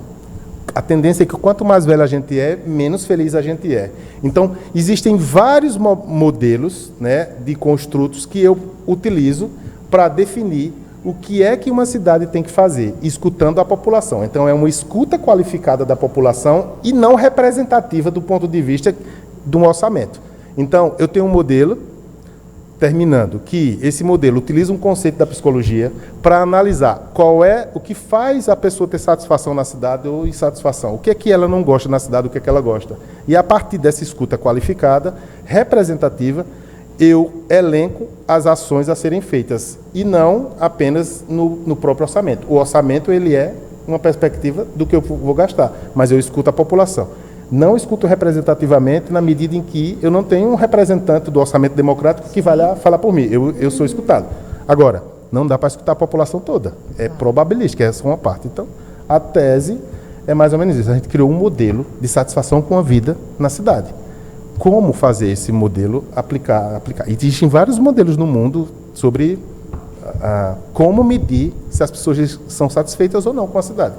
A tendência é que quanto mais velho a gente é, menos feliz a gente é. Então, existem vários modelos, né, de construtos que eu utilizo para definir o que é que uma cidade tem que fazer, escutando a população. Então, é uma escuta qualificada da população e não representativa do ponto de vista de um orçamento. Então, eu tenho um modelo, terminando, que esse modelo utiliza um conceito da psicologia para analisar qual é o que faz a pessoa ter satisfação na cidade ou insatisfação. O que é que ela não gosta na cidade, o que é que ela gosta. E a partir dessa escuta qualificada, representativa, eu elenco as ações a serem feitas e não apenas no próprio orçamento. O orçamento, ele é uma perspectiva do que eu vou gastar, mas eu escuto a população. Não escuto representativamente na medida em que eu não tenho um representante do orçamento democrático que vai lá falar por mim. Eu sou escutado. Agora, não dá para escutar a população toda. É probabilística, essa é uma parte. Então, a tese é mais ou menos isso. A gente criou um modelo de satisfação com a vida na cidade. Como fazer esse modelo aplicar? Existem vários modelos no mundo sobre como medir se as pessoas são satisfeitas ou não com a cidade.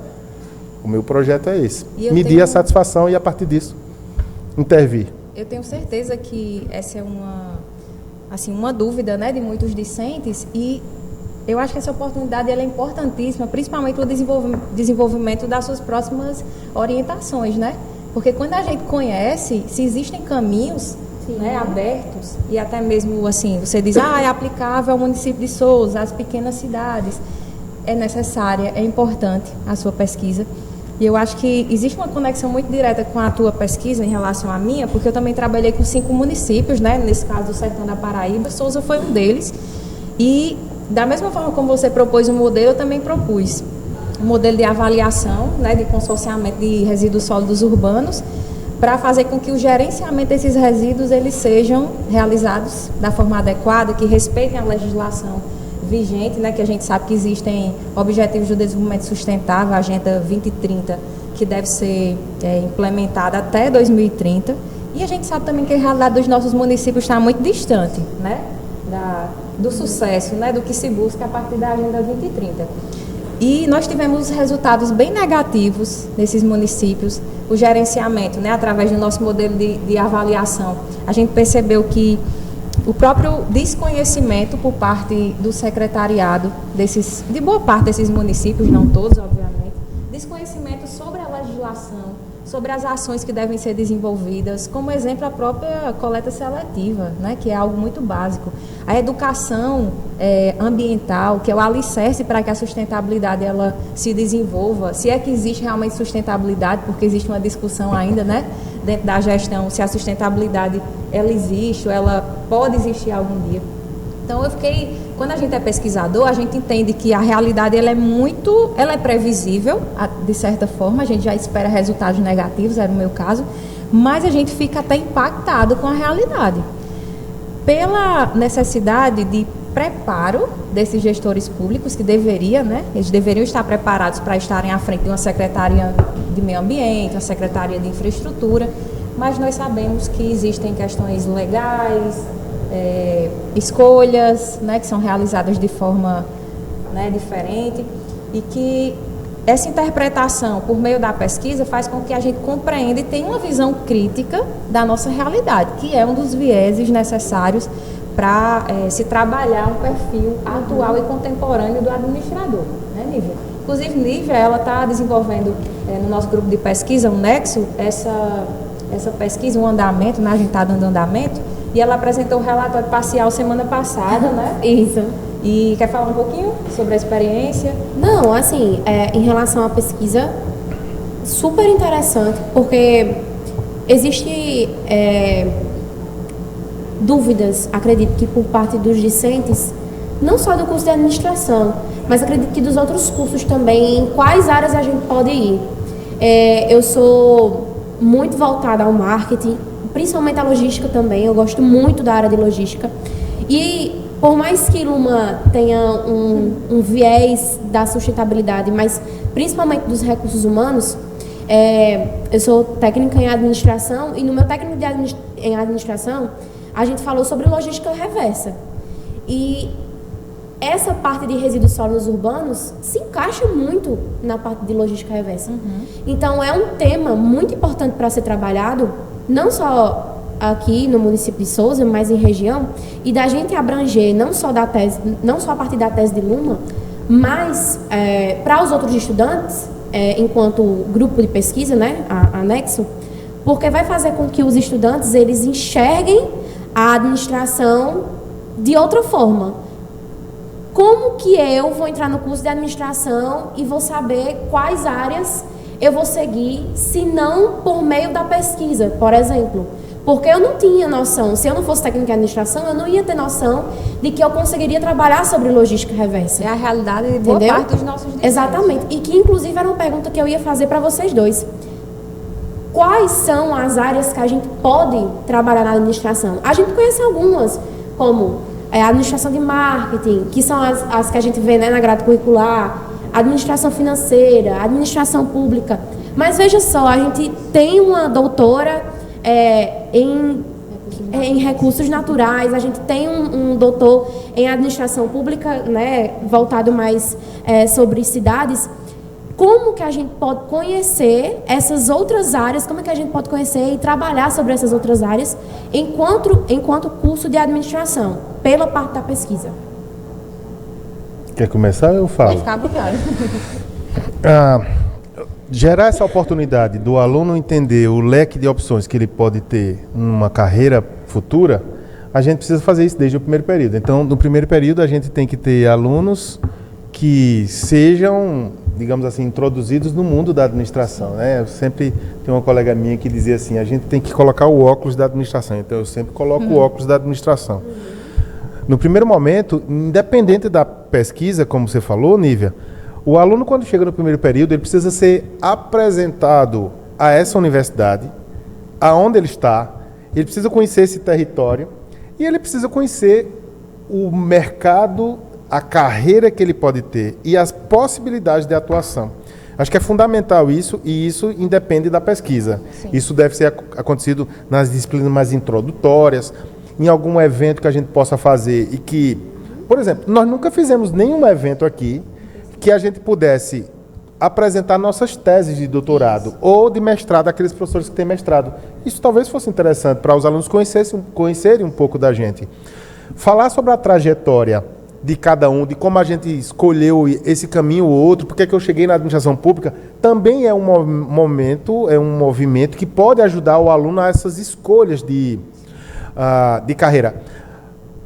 O meu projeto é esse. Medir a satisfação e, a partir disso, intervir. Eu tenho certeza que essa é uma dúvida, né, de muitos discentes, e eu acho que essa oportunidade ela é importantíssima, principalmente para o desenvolvimento das suas próximas orientações, né? Porque quando a gente conhece, se existem caminhos, né, abertos, e até mesmo assim, você diz, é aplicável ao município de Sousa, às pequenas cidades, é necessária, é importante a sua pesquisa. E eu acho que existe uma conexão muito direta com a tua pesquisa em relação à minha, porque eu também trabalhei com 5 municípios, né, nesse caso do Sertão da Paraíba, Sousa foi um deles, e da mesma forma como você propôs um modelo, eu também propus um modelo de avaliação, né, de consorciamento de resíduos sólidos urbanos, para fazer com que o gerenciamento desses resíduos eles sejam realizados da forma adequada, que respeitem a legislação vigente, né, que a gente sabe que existem Objetivos do Desenvolvimento Sustentável, a Agenda 2030, que deve ser implementada até 2030, e a gente sabe também que a realidade dos nossos municípios está muito distante, né, do sucesso, né, do que se busca a partir da Agenda 2030. E nós tivemos resultados bem negativos nesses municípios, o gerenciamento, né, através do nosso modelo de avaliação. A gente percebeu que o próprio desconhecimento por parte do secretariado de boa parte desses municípios, não todos, obviamente, desconhecimento sobre a legislação, sobre as ações que devem ser desenvolvidas, como exemplo a própria coleta seletiva, né, que é algo muito básico. A educação ambiental, que é o alicerce para que a sustentabilidade ela se desenvolva, se é que existe realmente sustentabilidade, porque existe uma discussão ainda, né, dentro da gestão, se a sustentabilidade ela existe ou ela pode existir algum dia. Então quando a gente é pesquisador, a gente entende que a realidade ela é previsível, de certa forma, a gente já espera resultados negativos, era o meu caso, mas a gente fica até impactado com a realidade. Pela necessidade de preparo desses gestores públicos, que eles deveriam estar preparados para estarem à frente de uma secretaria de meio ambiente, uma secretaria de infraestrutura, mas nós sabemos que existem questões legais, escolhas, né, que são realizadas de forma, né, diferente, e que essa interpretação por meio da pesquisa faz com que a gente compreenda e tenha uma visão crítica da nossa realidade, que é um dos vieses necessários para se trabalhar um perfil atual e contemporâneo do administrador, né, Nívia? Inclusive, Nívia, ela está desenvolvendo no nosso grupo de pesquisa, o Nexo, essa pesquisa, um andamento, né, a gente está dando andamento, e ela apresentou o relatório parcial semana passada, né? Isso. E quer falar um pouquinho sobre a experiência? Não, assim, em relação à pesquisa, super interessante, porque existe dúvidas, acredito que por parte dos discentes, não só do curso de administração, mas acredito que dos outros cursos também, em quais áreas a gente pode ir. Eu sou muito voltada ao marketing, principalmente a logística também, eu gosto muito da área de logística. E por mais que Luma tenha um viés da sustentabilidade, mas principalmente dos recursos humanos, eu sou técnica em administração e no meu técnico em administração a gente falou sobre logística reversa. E essa parte de resíduos sólidos urbanos se encaixa muito na parte de logística reversa. Então é um tema muito importante para ser trabalhado, não só aqui no município de Sousa, mas em região, e da gente abranger não só a partir da tese de Luma, mas para os outros estudantes, enquanto grupo de pesquisa, né, anexo, porque vai fazer com que os estudantes eles enxerguem a administração de outra forma. Como que eu vou entrar no curso de administração e vou saber quais áreas eu vou seguir, se não por meio da pesquisa, por exemplo? Porque eu não tinha noção, se eu não fosse técnica em administração, eu não ia ter noção de que eu conseguiria trabalhar sobre logística reversa. É a realidade de boa parte dos nossos discentes. Exatamente. E que, inclusive, era uma pergunta que eu ia fazer para vocês dois. Quais são as áreas que a gente pode trabalhar na administração? A gente conhece algumas, como a administração de marketing, que são as que a gente vê, né, na grade curricular, administração financeira, administração pública. Mas veja só, a gente tem uma doutora em recursos naturais, a gente tem um doutor em administração pública, né, voltado mais sobre cidades. Como que a gente pode conhecer essas outras áreas, como é que a gente pode conhecer e trabalhar sobre essas outras áreas enquanto curso de administração, pela parte da pesquisa? Quer começar? Eu falo. Pode ficar à vontade. Gerar essa oportunidade do aluno entender o leque de opções que ele pode ter numa carreira futura, a gente precisa fazer isso desde o primeiro período. Então, no primeiro período, a gente tem que ter alunos que sejam, digamos assim, introduzidos no mundo da administração, né? Eu sempre tenho uma colega minha que dizia assim, a gente tem que colocar o óculos da administração. Então, eu sempre coloco o óculos da administração. No primeiro momento, independente da pesquisa, como você falou, Nívia, o aluno, quando chega no primeiro período, ele precisa ser apresentado a essa universidade, aonde ele está, ele precisa conhecer esse território e ele precisa conhecer o mercado, a carreira que ele pode ter e as possibilidades de atuação. Acho que é fundamental isso, e isso independe da pesquisa. Sim. Isso deve ser acontecido nas disciplinas mais introdutórias, em algum evento que a gente possa fazer e que, por exemplo, nós nunca fizemos nenhum evento aqui que a gente pudesse apresentar nossas teses de doutorado ou de mestrado, aqueles professores que têm mestrado. Isso talvez fosse interessante para os alunos conhecerem um pouco da gente. Falar sobre a trajetória de cada um, de como a gente escolheu esse caminho ou outro, porque que eu cheguei na administração pública, também é um movimento que pode ajudar o aluno a essas escolhas de carreira.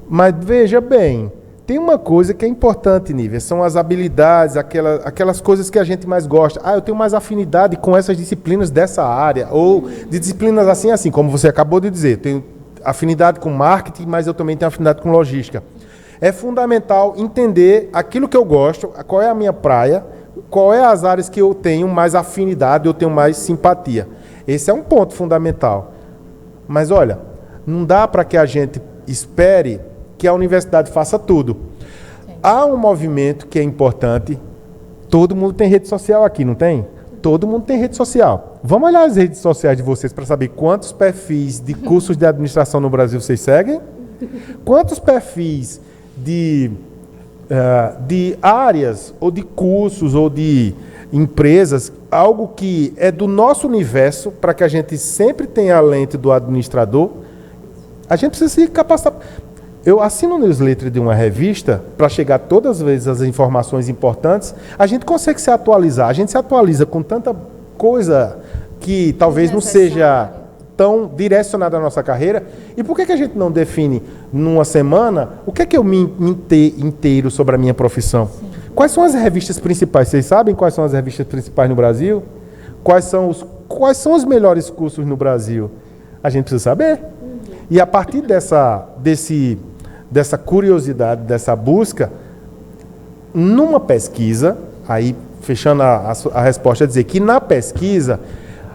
Mas veja bem, tem uma coisa que é importante, Nívia, são as habilidades, aquelas coisas que a gente mais gosta. Eu tenho mais afinidade com essas disciplinas dessa área, ou de disciplinas assim, como você acabou de dizer. Tenho afinidade com marketing, mas eu também tenho afinidade com logística. É fundamental entender aquilo que eu gosto, qual é a minha praia, qual é as áreas que eu tenho mais afinidade, eu tenho mais simpatia. Esse é um ponto fundamental. Mas olha, não dá para que a gente espere que a universidade faça tudo. Sim. Há um movimento que é importante. Todo mundo tem rede social aqui, não tem? Todo mundo tem rede social. Vamos olhar as redes sociais de vocês para saber quantos perfis de cursos de administração no Brasil vocês seguem? Quantos perfis de áreas, ou de cursos, ou de empresas, algo que é do nosso universo, para que a gente sempre tenha a lente do administrador, a gente precisa se capacitar. Eu assino o newsletter de uma revista para chegar todas as vezes as informações importantes. A gente consegue se atualizar. A gente se atualiza com tanta coisa que talvez não seja tão direcionada à nossa carreira. E por que a gente não define numa semana o que é que eu me inteiro sobre a minha profissão? Sim. Quais são as revistas principais? Vocês sabem quais são as revistas principais no Brasil? Quais são os melhores cursos no Brasil? A gente precisa saber. E a partir dessa curiosidade, dessa busca, numa pesquisa, aí fechando a resposta, é dizer que na pesquisa,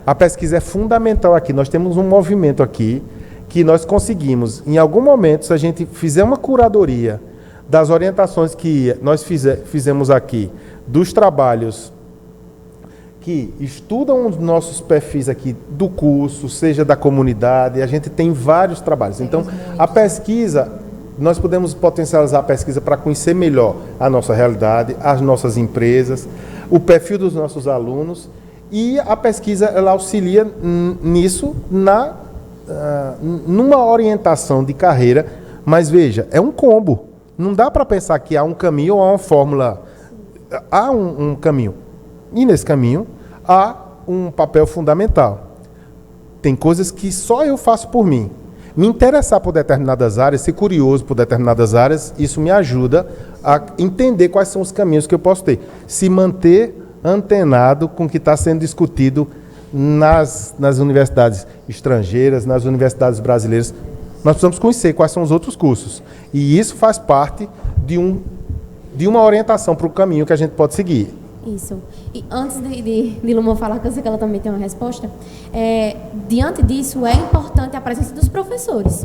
a pesquisa é fundamental aqui. Nós temos um movimento aqui que nós conseguimos, em algum momento, se a gente fizer uma curadoria das orientações que nós fizemos aqui, dos trabalhos que estudam os nossos perfis aqui do curso, seja da comunidade, a gente tem vários trabalhos. Então, a pesquisa, nós podemos potencializar a pesquisa para conhecer melhor a nossa realidade, as nossas empresas, o perfil dos nossos alunos, e a pesquisa ela auxilia nisso numa orientação de carreira, mas veja, é um combo. Não dá para pensar que há um caminho ou há uma fórmula. Há um caminho. E nesse caminho há um papel fundamental. Tem coisas que só eu faço por mim. Me interessar por determinadas áreas, ser curioso por determinadas áreas, isso me ajuda a entender quais são os caminhos que eu posso ter. Se manter antenado com o que está sendo discutido nas universidades estrangeiras, nas universidades brasileiras. Nós precisamos conhecer quais são os outros cursos. E isso faz parte de uma orientação para o caminho que a gente pode seguir. Isso. E antes de Luma falar, que eu sei que ela também tem uma resposta, diante disso é importante a presença dos professores.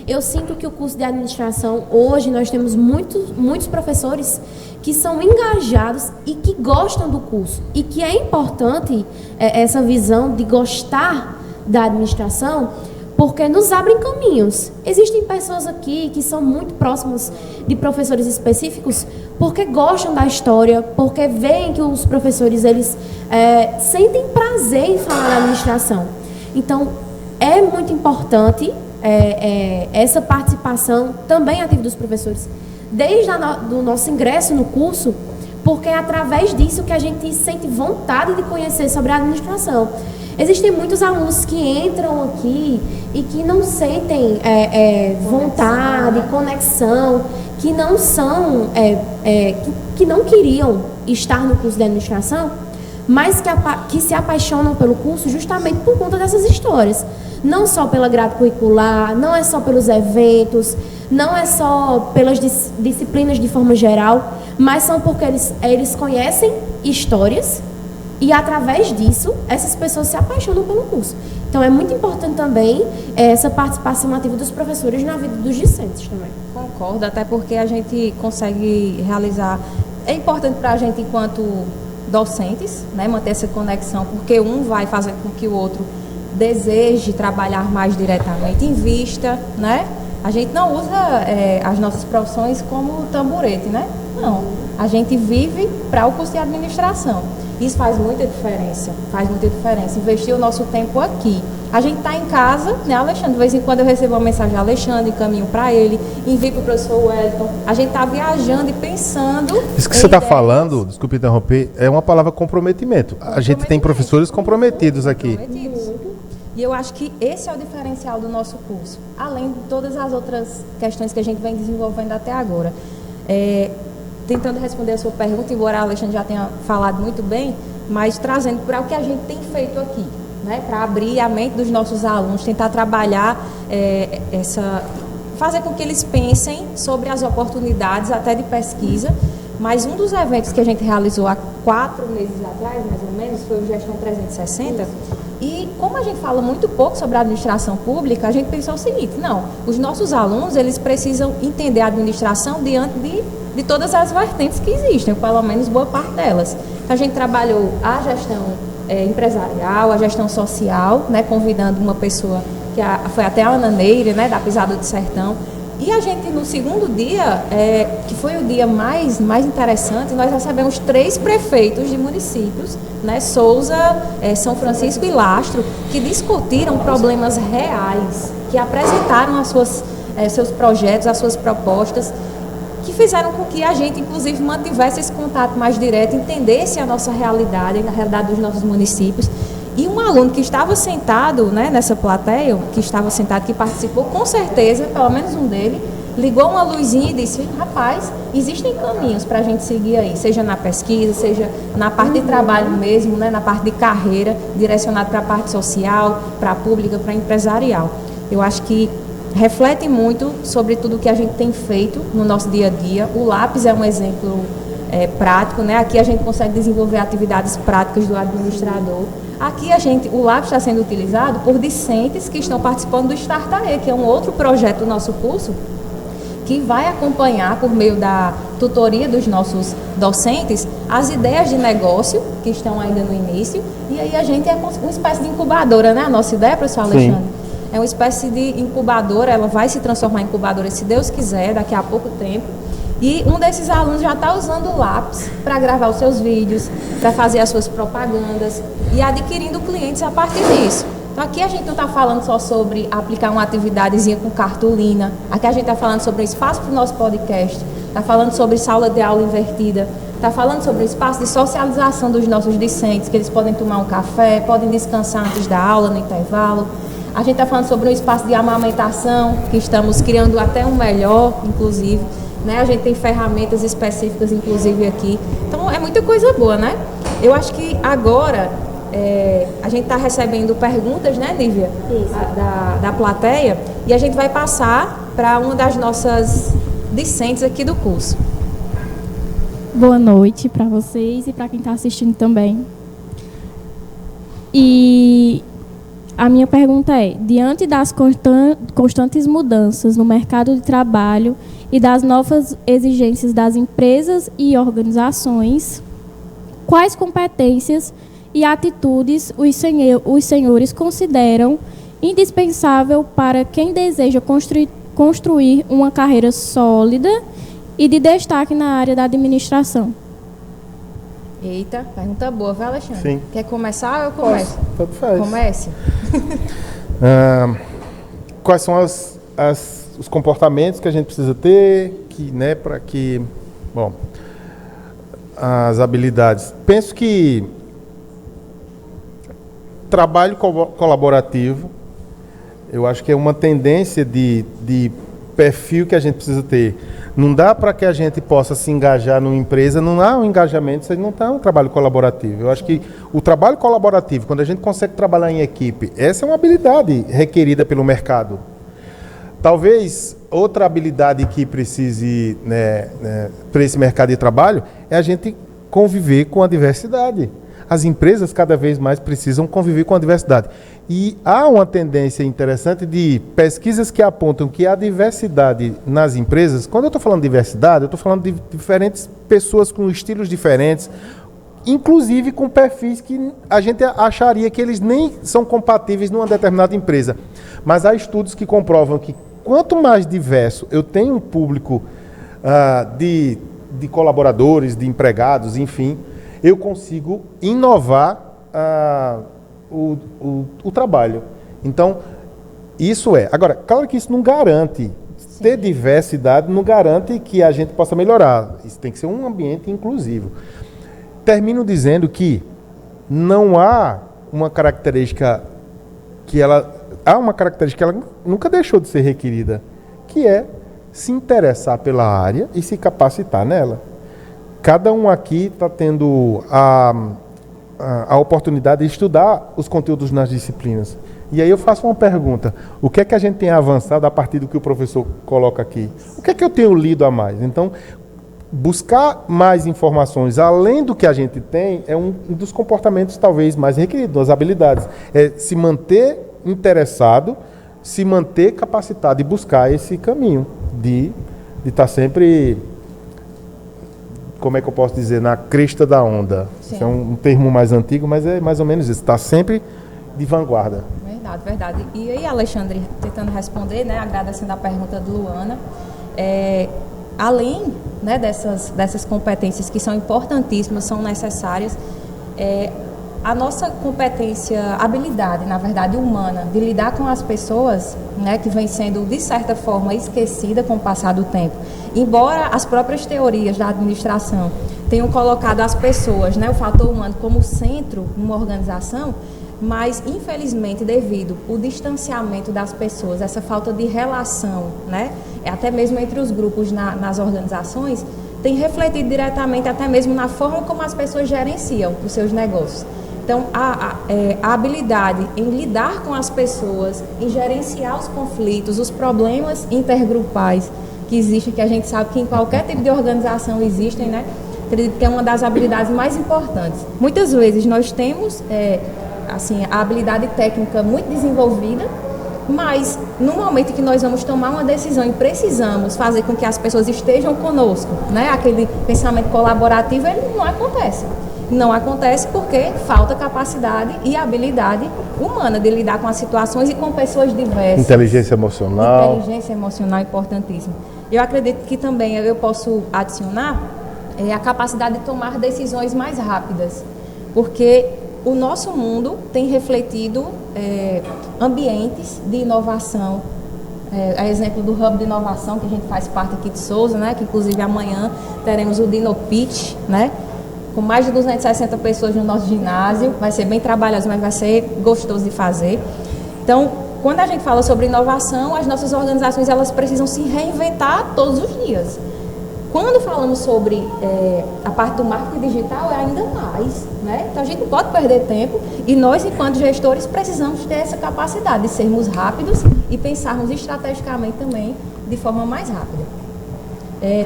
Eu sinto que o curso de administração, hoje nós temos muitos professores que são engajados e que gostam do curso. E que é importante essa visão de gostar da administração, porque nos abrem caminhos. Existem pessoas aqui que são muito próximas de professores específicos porque gostam da história, porque veem que os professores eles sentem prazer em falar da administração. Então, é muito importante essa participação também ativa dos professores, desde do nosso ingresso no curso, porque é através disso que a gente sente vontade de conhecer sobre a administração. Existem muitos alunos que entram aqui e que não sentem vontade, conexão, que não são, que não queriam estar no curso de administração, mas que se apaixonam pelo curso justamente por conta dessas histórias. Não só pela grade curricular, não é só pelos eventos, não é só pelas disciplinas de forma geral, mas são porque eles conhecem histórias e, através disso, essas pessoas se apaixonam pelo curso. Então, é muito importante também essa participação ativa dos professores na vida dos discentes também. Concordo, até porque a gente consegue realizar... É importante para a gente, enquanto docentes, né, manter essa conexão, porque um vai fazer com que o outro deseje trabalhar mais diretamente, invista, né? A gente não usa as nossas profissões como tamborete, né? Não. A gente vive para o curso de administração. Isso faz muita diferença, Investir o nosso tempo aqui. A gente está em casa, né, Alexandre? De vez em quando eu recebo uma mensagem de Alexandre, encaminho para ele, envio para o professor Wellington. A gente está viajando e pensando. Isso que você está falando, desculpe interromper, é uma palavra comprometimento. A gente tem professores comprometidos aqui. E eu acho que esse é o diferencial do nosso curso, além de todas as outras questões que a gente vem desenvolvendo até agora. Tentando responder a sua pergunta, embora a Alexandre já tenha falado muito bem, mas trazendo para o que a gente tem feito aqui, né, para abrir a mente dos nossos alunos, tentar trabalhar fazer com que eles pensem sobre as oportunidades até de pesquisa. Mas um dos eventos que a gente realizou há 4 meses atrás, mais ou menos, foi o Gestão 360. E como a gente fala muito pouco sobre a administração pública, a gente pensou o seguinte: não, os nossos alunos, eles precisam entender a administração diante de todas as vertentes que existem, pelo menos boa parte delas. Então, a gente trabalhou a gestão empresarial, a gestão social, né, convidando uma pessoa que foi até a Ana Neire, né, da Pisada do Sertão. E a gente, no segundo dia, que foi o dia mais interessante, nós recebemos 3 prefeitos de municípios, né, Souza, São Francisco e Lastro, que discutiram problemas reais, que apresentaram seus projetos, as suas propostas, que fizeram com que a gente, inclusive, mantivesse esse contato mais direto, entendesse a nossa realidade, a realidade dos nossos municípios. E um aluno que estava sentado, né, nessa plateia, que participou, com certeza, pelo menos um dele, ligou uma luzinha e disse: rapaz, existem caminhos para a gente seguir aí, seja na pesquisa, seja na parte de trabalho mesmo, né, na parte de carreira, direcionado para a parte social, para a pública, para a empresarial. Eu acho que reflete muito sobre tudo que a gente tem feito no nosso dia a dia. O lápis é um exemplo prático, né? Aqui a gente consegue desenvolver atividades práticas do administrador. Aqui o lápis está sendo utilizado por discentes que estão participando do Startae, que é um outro projeto do nosso curso, que vai acompanhar, por meio da tutoria dos nossos docentes, as ideias de negócio que estão ainda no início. E aí a gente é uma espécie de incubadora, né? A nossa ideia, professor Alexandre? Sim. É uma espécie de incubadora, ela vai se transformar em incubadora, se Deus quiser, daqui a pouco tempo. E um desses alunos já está usando o lápis para gravar os seus vídeos, para fazer as suas propagandas e adquirindo clientes a partir disso. Então, aqui a gente não está falando só sobre aplicar uma atividadezinha com cartolina. Aqui a gente está falando sobre espaço para o nosso podcast, está falando sobre sala de aula invertida, está falando sobre espaço de socialização dos nossos discentes, que eles podem tomar um café, podem descansar antes da aula, no intervalo. A gente está falando sobre um espaço de amamentação, que estamos criando até um melhor, inclusive. Né? A gente tem ferramentas específicas, inclusive, aqui. Então, é muita coisa boa, né? Eu acho que agora a gente está recebendo perguntas, né, Nívia? Da plateia, e a gente vai passar para uma das nossas discentes aqui do curso. Boa noite para vocês e para quem está assistindo também. E a minha pergunta é: diante das constantes mudanças no mercado de trabalho e das novas exigências das empresas e organizações, quais competências e atitudes os senhores consideram indispensável para quem deseja construir uma carreira sólida e de destaque na área da administração? Eita, pergunta boa, vai, Alexandre? Sim. Quer começar ou eu começo? Tanto faz. Comece. Quais são os comportamentos que a gente precisa ter, né, para que, bom, as habilidades. Penso que trabalho colaborativo, eu acho que é uma tendência de perfil que a gente precisa ter. Não dá para que a gente possa se engajar numa empresa, não há um engajamento, isso não está um trabalho colaborativo. Eu acho que o trabalho colaborativo, quando a gente consegue trabalhar em equipe, essa é uma habilidade requerida pelo mercado. Talvez outra habilidade que precise, para esse mercado de trabalho é a gente conviver com a diversidade. As empresas cada vez mais precisam conviver com a diversidade. E há uma tendência interessante de pesquisas que apontam que a diversidade nas empresas, quando eu estou falando de diversidade, eu estou falando de diferentes pessoas com estilos diferentes, inclusive com perfis que a gente acharia que eles nem são compatíveis numa determinada empresa. Mas há estudos que comprovam que quanto mais diverso eu tenho um público de colaboradores, de empregados, enfim, eu consigo inovar o trabalho. Então, isso é. Agora, claro que isso não garante. Ter diversidade não garante que a gente possa melhorar. Isso tem que ser um ambiente inclusivo. Termino dizendo que não há uma característica que ela... Há uma característica que ela nunca deixou de ser requerida, que é se interessar pela área e se capacitar nela. Cada um aqui está tendo a oportunidade de estudar os conteúdos nas disciplinas. E aí eu faço uma pergunta: o que é que a gente tem avançado a partir do que o professor coloca aqui? O que é que eu tenho lido a mais? Então, buscar mais informações além do que a gente tem é um dos comportamentos talvez mais requeridos, das habilidades. É se manter interessado, se manter capacitado e buscar esse caminho de estar sempre, como é que eu posso dizer, na crista da onda. Sim. Isso é um termo mais antigo, mas é mais ou menos isso, estar sempre de vanguarda. Verdade, verdade. E aí, Alexandre, tentando responder, né, agradecendo a pergunta de Luana, além, né, dessas competências que são importantíssimas, são necessárias, a nossa competência, habilidade, na verdade, humana, de lidar com as pessoas, né, que vem sendo, de certa forma, esquecida com o passar do tempo. Embora as próprias teorias da administração tenham colocado as pessoas, né, o fator humano, como centro numa organização, mas, infelizmente, devido ao distanciamento das pessoas, essa falta de relação, né, até mesmo entre os grupos nas organizações, tem refletido diretamente até mesmo na forma como as pessoas gerenciam os seus negócios. Então, a habilidade em lidar com as pessoas, em gerenciar os conflitos, os problemas intergrupais que existem, que a gente sabe que em qualquer tipo de organização existem, né? Acredito que é uma das habilidades mais importantes. Muitas vezes nós temos assim, a habilidade técnica muito desenvolvida, mas no momento que nós vamos tomar uma decisão e precisamos fazer com que as pessoas estejam conosco, né? Aquele pensamento colaborativo, ele não acontece. Não acontece porque falta capacidade e habilidade humana de lidar com as situações e com pessoas diversas. Inteligência emocional. Inteligência emocional é importantíssima. Eu acredito que também eu posso adicionar a capacidade de tomar decisões mais rápidas, porque o nosso mundo tem refletido ambientes de inovação. A exemplo do Hub de Inovação, que a gente faz parte aqui de Souza, né? Que inclusive amanhã teremos o Dino Pitch, né? Com mais de 260 pessoas no nosso ginásio. Vai ser bem trabalhoso, mas vai ser gostoso de fazer. Então, quando a gente fala sobre inovação, as nossas organizações elas precisam se reinventar todos os dias. Quando falamos sobre a parte do marketing digital, é ainda mais, né? Então, a gente não pode perder tempo e nós, enquanto gestores, precisamos ter essa capacidade de sermos rápidos e pensarmos estrategicamente também de forma mais rápida.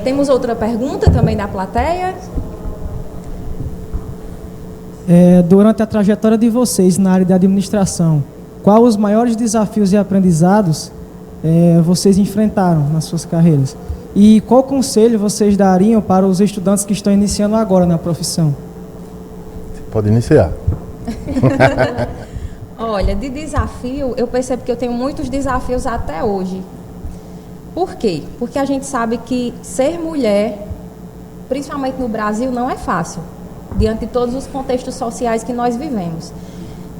Temos outra pergunta também da plateia. Durante a trajetória de vocês na área de administração, quais os maiores desafios e aprendizados vocês enfrentaram nas suas carreiras? E qual conselho vocês dariam para os estudantes que estão iniciando agora na profissão? Pode iniciar. Olha, de desafio, eu percebo que eu tenho muitos desafios até hoje. Por quê? Porque a gente sabe que ser mulher, principalmente no Brasil, não é fácil, diante de todos os contextos sociais que nós vivemos.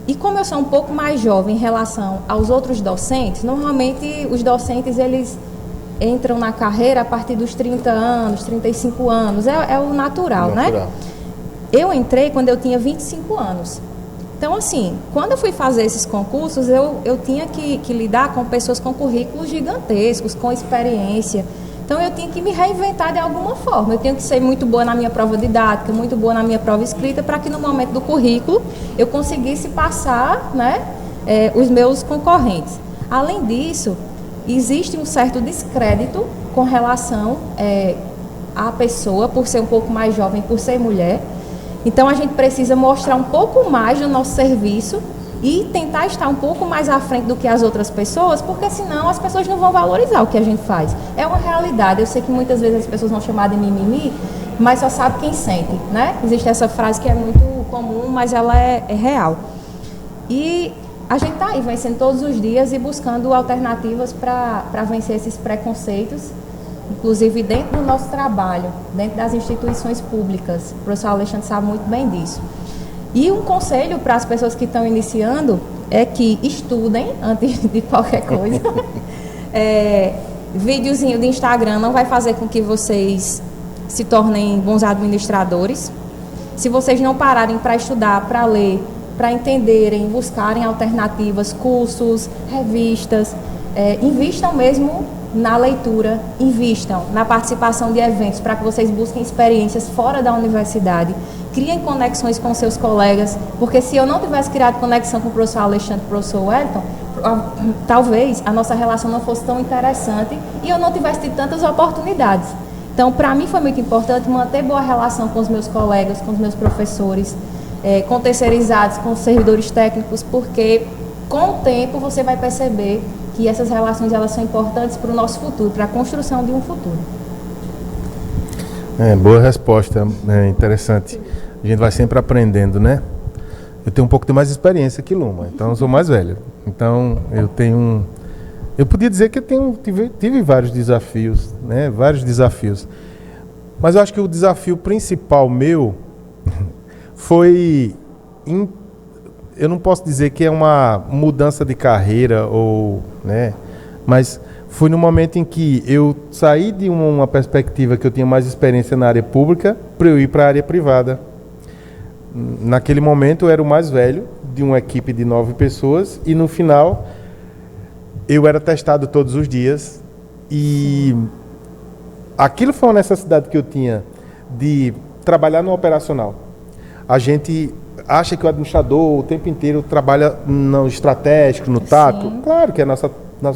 E como eu sou um pouco mais jovem em relação aos outros docentes, normalmente os docentes, eles entram na carreira a partir dos 30 anos, 35 anos, é o natural, né? Eu entrei quando eu tinha 25 anos. Então, assim, quando eu fui fazer esses concursos, eu tinha que lidar com pessoas com currículos gigantescos, com experiência. Então, eu tinha que me reinventar de alguma forma. Eu tinha que ser muito boa na minha prova didática, muito boa na minha prova escrita, para que no momento do currículo eu conseguisse passar, né, os meus concorrentes. Além disso, existe um certo descrédito com relação à pessoa, por ser um pouco mais jovem, por ser mulher. Então, a gente precisa mostrar um pouco mais do nosso serviço e tentar estar um pouco mais à frente do que as outras pessoas, porque senão as pessoas não vão valorizar o que a gente faz. É uma realidade. Eu sei que muitas vezes as pessoas vão chamar de mimimi, mas só sabe quem sente, né? Existe essa frase que é muito comum, mas ela é real. E a gente está aí vencendo todos os dias e buscando alternativas para vencer esses preconceitos, inclusive dentro do nosso trabalho, dentro das instituições públicas. O professor Alexandre sabe muito bem disso. E um conselho para as pessoas que estão iniciando é que estudem antes de qualquer coisa. Videozinho de Instagram não vai fazer com que vocês se tornem bons administradores. Se vocês não pararem para estudar, para ler, para entenderem, buscarem alternativas, cursos, revistas, invistam mesmo na leitura, invistam na participação de eventos para que vocês busquem experiências fora da universidade, criem conexões com seus colegas, porque se eu não tivesse criado conexão com o professor Alexandre e o professor Wellington, talvez a nossa relação não fosse tão interessante e eu não tivesse tido tantas oportunidades. Então, para mim foi muito importante manter boa relação com os meus colegas, com os meus professores, com terceirizados, com os servidores técnicos, porque com o tempo você vai perceber que essas relações elas são importantes para o nosso futuro, para a construção de um futuro. Boa resposta, interessante. A gente vai sempre aprendendo, né? Eu tenho um pouco de mais experiência que Luma, então eu sou mais velho. Então eu podia dizer que eu tive vários desafios, né? Vários desafios. Mas eu acho que o desafio principal meu foi, eu não posso dizer que é uma mudança de carreira né? Mas foi no momento em que eu saí de uma perspectiva que eu tinha mais experiência na área pública para eu ir para a área privada. Naquele momento eu era o mais velho de uma equipe de 9 pessoas e no final eu era testado todos os dias e aquilo foi uma necessidade que eu tinha de trabalhar no operacional. A gente acha que o administrador o tempo inteiro trabalha no estratégico, no tático. Claro que a nossa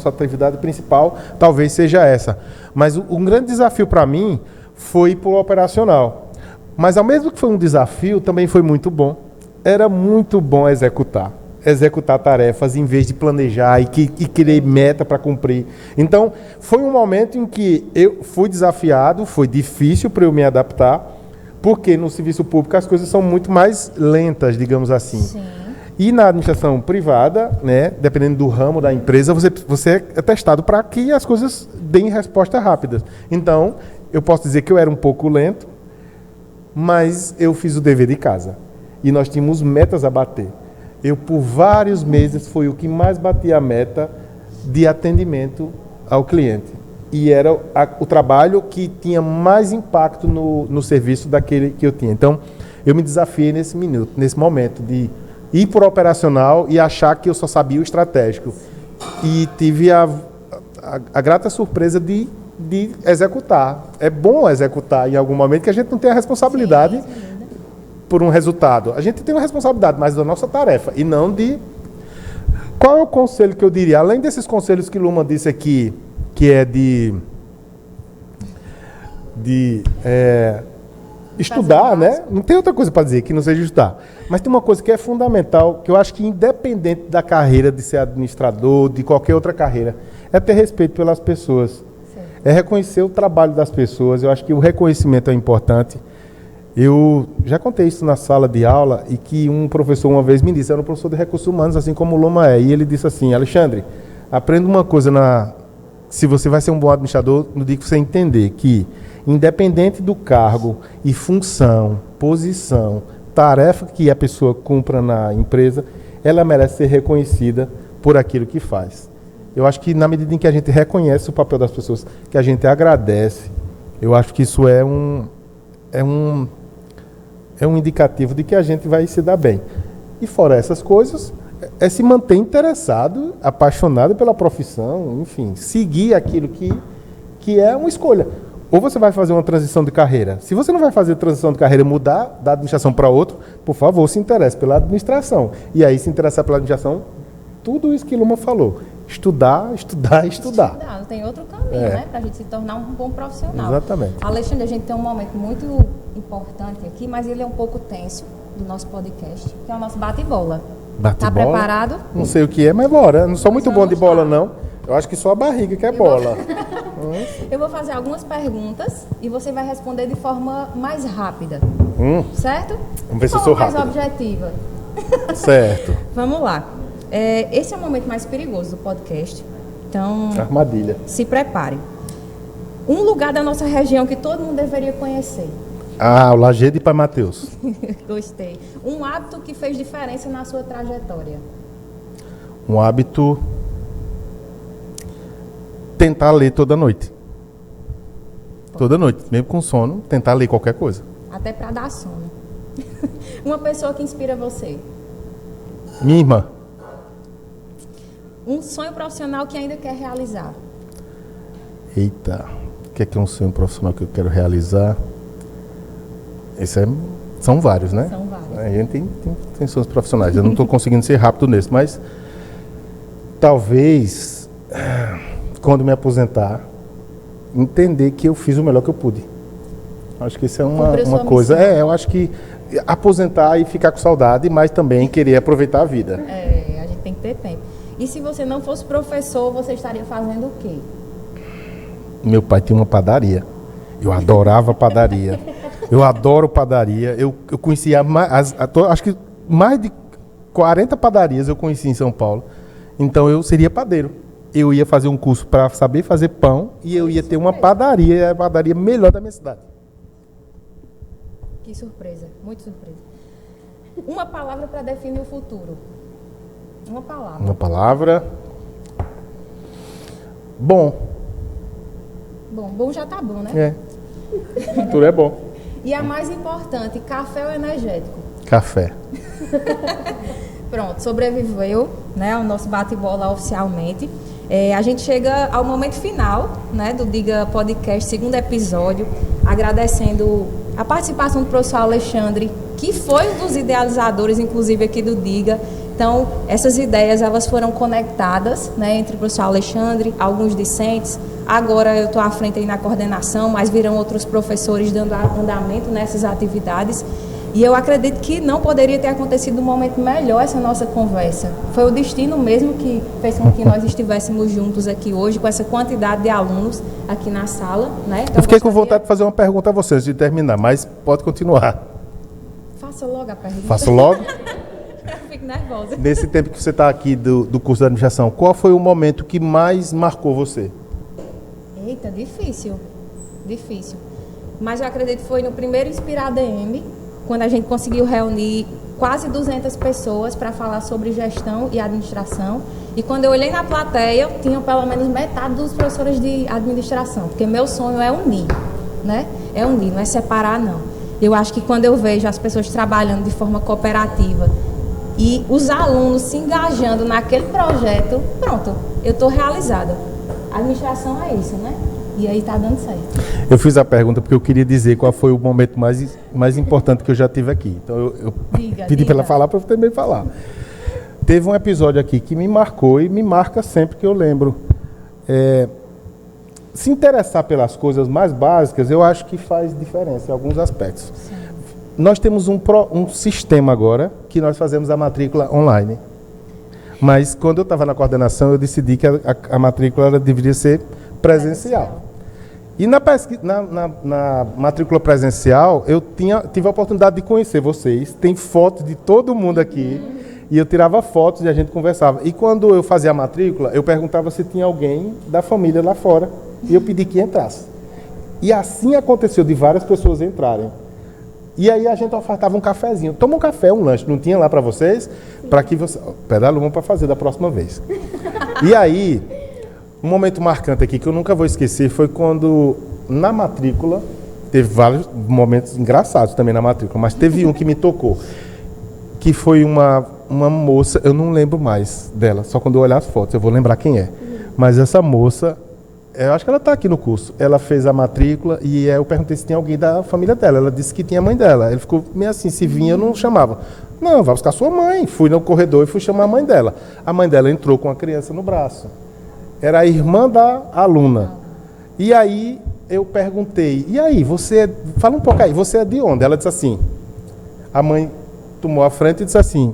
atividade principal talvez seja essa. Mas um grande desafio para mim foi ir para o operacional. Mas ao mesmo que foi um desafio, também foi muito bom. Era muito bom executar tarefas em vez de planejar e querer meta para cumprir. Então, foi um momento em que eu fui desafiado, foi difícil para eu me adaptar, porque no serviço público as coisas são muito mais lentas, digamos assim. Sim. E na administração privada, né, dependendo do ramo da empresa, você é testado para que as coisas deem resposta rápidas. Então, eu posso dizer que eu era um pouco lento, mas eu fiz o dever de casa. E nós tínhamos metas a bater. Eu, por vários meses, foi o que mais batia a meta de atendimento ao cliente. E era o trabalho que tinha mais impacto no serviço daquele que eu tinha. Então, eu me desafiei nesse momento, de ir para o operacional e achar que eu só sabia o estratégico. E tive a grata surpresa de executar. É bom executar em algum momento, que a gente não tem a responsabilidade por um resultado. A gente tem uma responsabilidade, mas da nossa tarefa, e não de... Qual é o conselho que eu diria? Além desses conselhos que Luma disse aqui, que é de estudar, né? Não tem outra coisa para dizer que não seja estudar. Mas tem uma coisa que é fundamental, que eu acho que independente da carreira de ser administrador, de qualquer outra carreira, é ter respeito pelas pessoas. É reconhecer o trabalho das pessoas. Eu acho que o reconhecimento é importante. Eu já contei isso na sala de aula e que um professor uma vez me disse, era um professor de recursos humanos, assim como o Luma é, e ele disse assim: Alexandre, aprenda uma coisa, se você vai ser um bom administrador, no dia que você entender que, independente do cargo e função, posição, tarefa que a pessoa cumpra na empresa, ela merece ser reconhecida por aquilo que faz. Eu acho que na medida em que a gente reconhece o papel das pessoas, que a gente agradece, eu acho que isso é um indicativo de que a gente vai se dar bem. E fora essas coisas, é se manter interessado, apaixonado pela profissão, enfim, seguir aquilo que é uma escolha. Ou você vai fazer uma transição de carreira. Se você não vai fazer transição de carreira, mudar da administração para outro, por favor, se interesse pela administração. E aí, se interessar pela administração, tudo isso que Luma falou. Estudar. Não tem outro caminho, né? Para a gente se tornar um bom profissional. Exatamente. Alexandre, a gente tem um momento muito importante aqui, mas ele é um pouco tenso do nosso podcast, que é o nosso bate-bola. Tá preparado? Não sei o que é, mas bora. Eu não sou muito bom de bola, não. Eu acho que só a barriga que é bola. Eu vou fazer algumas perguntas e você vai responder de forma mais rápida. Certo? Vamos ver se eu sou mais rápido. objetiva. Certo. Vamos lá. Esse é o momento mais perigoso do podcast. Então, armadilha. Se prepare. Um lugar da nossa região que todo mundo deveria conhecer. O Lajeado de Pai Mateus. Gostei. Um hábito que fez diferença na sua trajetória. Um hábito tentar ler toda noite. Toda noite, mesmo com sono, tentar ler qualquer coisa. Até para dar sono. Uma pessoa que inspira você. Minha irmã. Um sonho profissional que ainda quer realizar. Eita, o que é um sonho profissional que eu quero realizar? São vários, né? São vários. A gente tem sonhos profissionais. Eu não estou conseguindo ser rápido nesse, mas talvez, quando me aposentar, entender que eu fiz o melhor que eu pude. Acho que isso é uma coisa. Eu acho que aposentar e ficar com saudade, mas também querer aproveitar a vida. A gente tem que ter tempo. E se você não fosse professor, você estaria fazendo o quê? Meu pai tinha uma padaria. Eu adorava padaria. Eu adoro padaria. Eu conhecia, acho que mais de 40 padarias eu conheci em São Paulo. Então eu seria padeiro. Eu ia fazer um curso para saber fazer pão e eu ia ter uma padaria, a padaria melhor da minha cidade. Que surpresa, muito surpresa. Uma palavra para definir o futuro. Uma palavra. Uma palavra. Bom. Bom já tá bom, né? É. O futuro é bom. E a mais importante, café ou energético? Café. Pronto, sobreviveu, né, ao nosso bate-bola oficialmente. A gente chega ao momento final, né, do Diga Podcast, segundo episódio, agradecendo a participação do professor Alexandre, que foi um dos idealizadores, inclusive, aqui do Diga. Então, essas ideias, elas foram conectadas, né, entre o professor Alexandre, alguns discentes. Agora eu estou à frente aí na coordenação, mas virão outros professores dando andamento nessas atividades. E eu acredito que não poderia ter acontecido um momento melhor essa nossa conversa. Foi o destino mesmo que fez com que nós estivéssemos juntos aqui hoje, com essa quantidade de alunos aqui na sala, né? Então, eu fiquei com vontade de fazer uma pergunta a vocês, antes de terminar, mas pode continuar. Faça logo a pergunta. Faço logo? Eu fico nervosa. Nesse tempo que você está aqui do curso de administração, qual foi o momento que mais marcou você? Eita, difícil. Difícil. Mas eu acredito que foi no primeiro Inspira ADM, quando a gente conseguiu reunir quase 200 pessoas para falar sobre gestão e administração. E quando eu olhei na plateia, tinham pelo menos metade dos professores de administração, porque meu sonho é unir, né? É unir, não é separar, não. Eu acho que quando eu vejo as pessoas trabalhando de forma cooperativa e os alunos se engajando naquele projeto, pronto, eu estou realizada. A administração é isso, né? E aí está dando certo. Eu fiz a pergunta porque eu queria dizer qual foi o momento mais importante que eu já tive aqui. Então eu pedi para ela falar para eu também falar. Teve um episódio aqui que me marcou e me marca sempre que eu lembro. Se interessar pelas coisas mais básicas, eu acho que faz diferença em alguns aspectos. Sim. Nós temos um sistema agora que nós fazemos a matrícula online. Mas quando eu estava na coordenação, eu decidi que a matrícula ela deveria ser presencial. E na matrícula presencial, eu tive a oportunidade de conhecer vocês. Tem fotos de todo mundo aqui. E eu tirava fotos e a gente conversava. E quando eu fazia a matrícula, eu perguntava se tinha alguém da família lá fora. E eu pedi que entrasse. E assim aconteceu de várias pessoas entrarem. E aí a gente ofertava um cafezinho. Toma um café, um lanche. Não tinha lá para vocês? Para que você... Pedala uma para fazer da próxima vez. E aí, um momento marcante aqui que eu nunca vou esquecer foi quando, na matrícula, teve vários momentos engraçados também na matrícula, mas teve um que me tocou. Que foi uma moça, eu não lembro mais dela, só quando eu olhar as fotos eu vou lembrar quem é. Mas essa moça... Eu acho que ela está aqui no curso. Ela fez a matrícula e eu perguntei se tinha alguém da família dela. Ela disse que tinha a mãe dela. Ele ficou meio assim, se vinha eu não chamava. Não, vai buscar sua mãe. Fui no corredor e fui chamar a mãe dela. A mãe dela entrou com a criança no braço. Era a irmã da aluna. E aí eu perguntei, e aí, fala um pouco aí, você é de onde? Ela disse assim, a mãe tomou a frente e disse assim,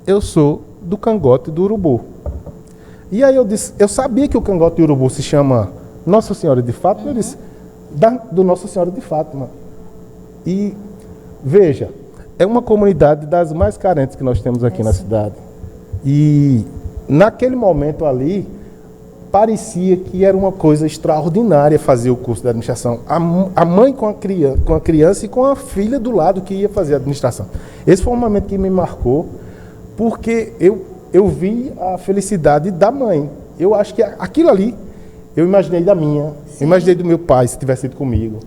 eu sou do Cangote do Urubu. E aí eu disse, eu sabia que o Cangote do Urubu se chama Nossa Senhora de Fátima, eu disse, do Nossa Senhora de Fátima. E, veja, é uma comunidade das mais carentes que nós temos aqui na cidade. E, naquele momento ali, parecia que era uma coisa extraordinária fazer o curso de administração. A mãe com a criança e com a filha do lado que ia fazer a administração. Esse foi um momento que me marcou, porque eu eu vi a felicidade da mãe. Eu acho que aquilo ali, eu imaginei da minha, eu imaginei do meu pai, se tivesse ido comigo.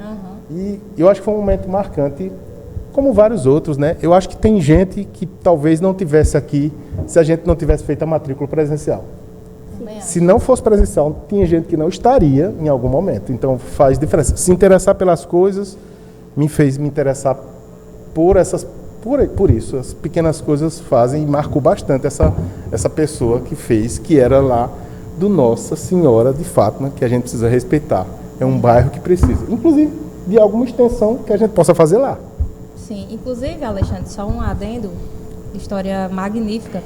E eu acho que foi um momento marcante, como vários outros, né? Eu acho que tem gente que talvez não tivesse aqui se a gente não tivesse feito a matrícula presencial. Se não fosse presencial, tinha gente que não estaria em algum momento. Então faz diferença. Se interessar pelas coisas me fez me interessar por isso. As pequenas coisas fazem e marcou bastante essa pessoa que fez, que era lá do Nossa Senhora de Fátima, que a gente precisa respeitar. É um bairro que precisa, inclusive, de alguma extensão que a gente possa fazer lá. Sim, inclusive, Alexandre, só um adendo, história magnífica.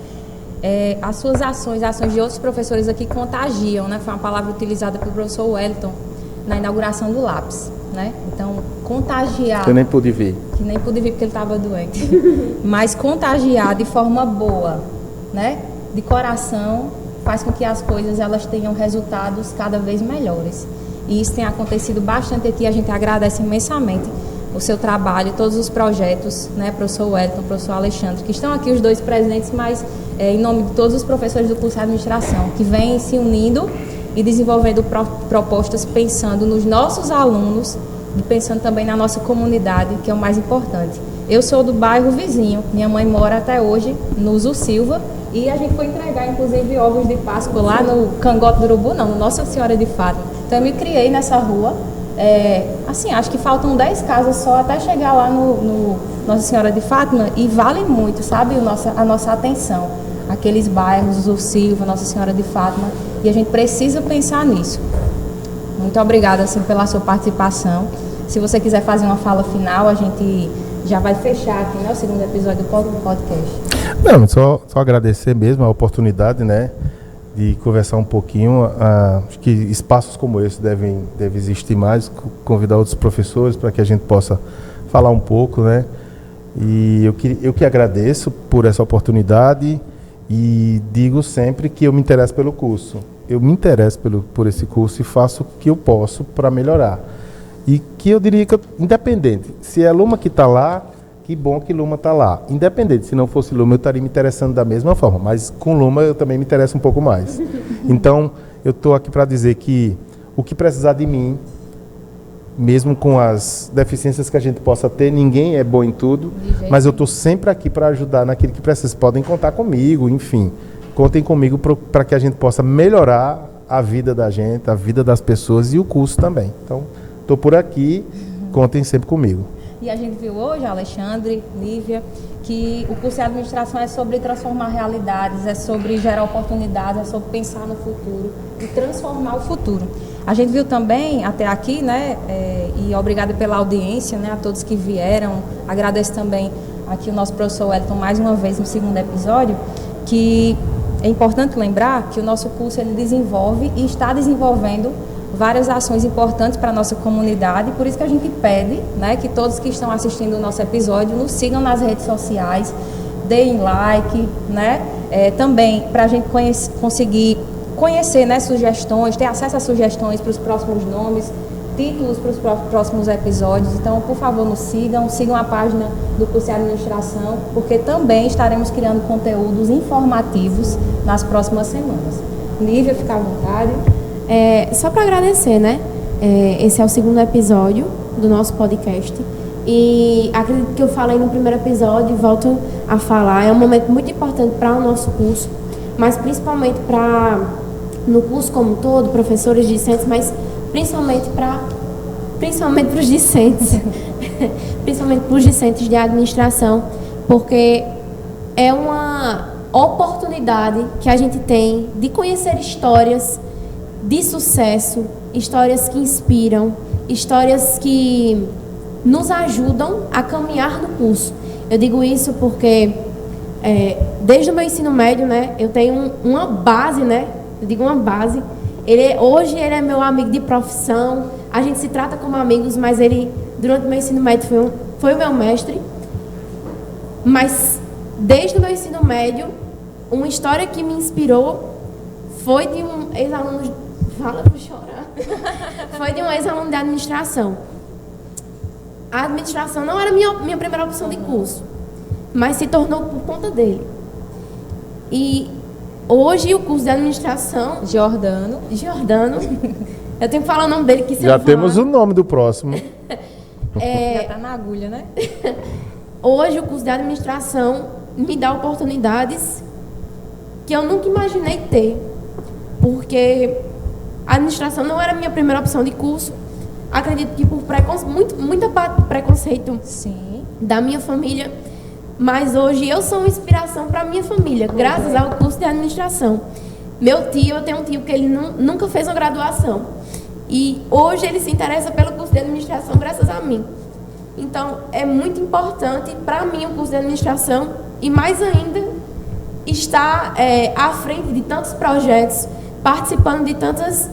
As suas ações de outros professores aqui contagiam, né? Foi uma palavra utilizada pelo professor Wellington na inauguração do lápis, né? Então, contagiar... Eu nem pude ver. Que nem pude ver porque ele estava doente. Mas contagiar de forma boa, né? De coração, faz com que as coisas elas tenham resultados cada vez melhores. E isso tem acontecido bastante aqui, a gente agradece imensamente o seu trabalho, todos os projetos, né, professor Wellington, professor Alexandre, que estão aqui os dois presentes, mas em nome de todos os professores do curso de administração, que vêm se unindo e desenvolvendo propostas pensando nos nossos alunos e pensando também na nossa comunidade, que é o mais importante. Eu sou do bairro vizinho, minha mãe mora até hoje no Uso Silva, e a gente foi entregar, inclusive, ovos de Páscoa lá no Cangote do Urubu, não, no Nossa Senhora de Fátima. Então eu me criei nessa rua. Assim, acho que faltam 10 casas só até chegar lá no Nossa Senhora de Fátima, e vale muito, sabe, a nossa atenção. Aqueles bairros, o Silva, Nossa Senhora de Fátima, e a gente precisa pensar nisso. Muito obrigada, assim, pela sua participação. Se você quiser fazer uma fala final, a gente já vai fechar aqui, né, o segundo episódio do podcast. Não, só agradecer mesmo a oportunidade, né, de conversar um pouquinho. Acho que espaços como esse devem existir mais, convidar outros professores para que a gente possa falar um pouco, né? E eu que agradeço por essa oportunidade e digo sempre que eu me interesso pelo curso. Eu me interesso por esse curso e faço o que eu posso para melhorar. E que eu diria que, independente, se é Luma que está lá, que bom que Luma está lá. Independente, se não fosse Luma, eu estaria me interessando da mesma forma. Mas com Luma eu também me interesso um pouco mais. Então, eu estou aqui para dizer que o que precisar de mim, mesmo com as deficiências que a gente possa ter, ninguém é bom em tudo, mas eu estou sempre aqui para ajudar naquilo que precisa. Podem contar comigo, enfim. Contem comigo para que a gente possa melhorar a vida da gente, a vida das pessoas e o curso também. Então, estou por aqui, contem sempre comigo. E a gente viu hoje, Alexandre, Lívia, que o curso de administração é sobre transformar realidades, é sobre gerar oportunidades, é sobre pensar no futuro e transformar o futuro. A gente viu também, até aqui, né, e obrigada pela audiência, né, a todos que vieram. Agradeço também aqui o nosso professor Wellington mais uma vez no segundo episódio, que é importante lembrar que o nosso curso ele desenvolve e está desenvolvendo várias ações importantes para a nossa comunidade, por isso que a gente pede, né, que todos que estão assistindo o nosso episódio nos sigam nas redes sociais, deem like, né, também para a gente conseguir conhecer, né, sugestões, ter acesso a sugestões para os próximos nomes, títulos para os próximos episódios. Então, por favor, nos sigam a página do curso de administração, porque também estaremos criando conteúdos informativos nas próximas semanas. Lívia, fica à vontade. Só para agradecer, né? Esse é o segundo episódio do nosso podcast. E acredito que eu falei no primeiro episódio e volto a falar. É um momento muito importante para o nosso curso, mas principalmente no curso como um todo, professores, discentes, mas principalmente para os discentes, principalmente para os discentes de administração, porque é uma oportunidade que a gente tem de conhecer histórias de sucesso, histórias que inspiram, histórias que nos ajudam a caminhar no curso. Eu digo isso porque desde o meu ensino médio, né, eu tenho uma base, né? Eu digo uma base. Hoje ele é meu amigo de profissão. A gente se trata como amigos, mas ele durante o meu ensino médio foi o meu mestre. Mas desde o meu ensino médio, uma história que me inspirou foi de um ex-aluno. Fala para chorar. Foi de um ex-aluno de administração. A administração não era minha primeira opção de curso, mas se tornou por conta dele. E Hoje, o curso de administração... Jordano. Eu tenho que falar o nome dele, que se Já eu temos falar, o nome do próximo. Já tá na agulha, né? Hoje, o curso de administração me dá oportunidades que eu nunca imaginei ter. Porque a administração não era a minha primeira opção de curso. Acredito que por muito preconceito Sim. da minha família, mas hoje eu sou uma inspiração para a minha família, graças ao curso de administração. Eu tenho um tio que ele nunca fez uma graduação. E hoje ele se interessa pelo curso de administração graças a mim. Então, é muito importante para mim o curso de administração e mais ainda estar à frente de tantos projetos, participando de tantas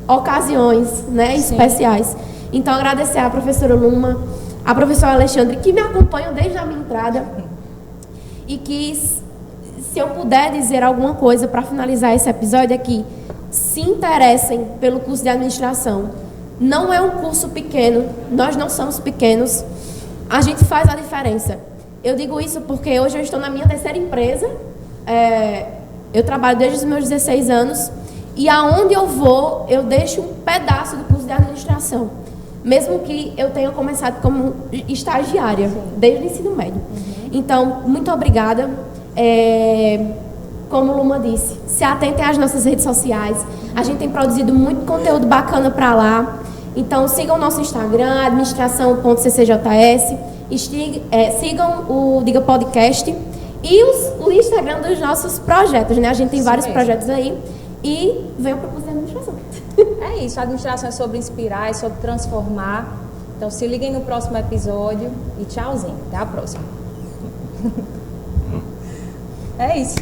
ocasiões, né, especiais. Então, agradecer à professora Luma, à professora Alexandre, que me acompanham desde a minha entrada e que, se eu puder dizer alguma coisa para finalizar esse episódio, é que se interessem pelo curso de administração. Não é um curso pequeno, nós não somos pequenos, a gente faz a diferença. Eu digo isso porque hoje eu estou na minha 3ª empresa, eu trabalho desde os meus 16 anos, e aonde eu vou, eu deixo um pedaço do curso de administração, mesmo que eu tenha começado como estagiária, desde o ensino médio. Então, muito obrigada. Como o Luma disse, se atentem às nossas redes sociais, a gente tem produzido muito conteúdo bacana para lá. Então, sigam o nosso Instagram, administração.ccjs, sigam o Diga Podcast e o Instagram dos nossos projetos, né? A gente tem vários projetos aí e venham para o curso de administração. É isso, a administração é sobre inspirar, é sobre transformar. Então, se liguem no próximo episódio e tchauzinho. Até a próxima. É isso.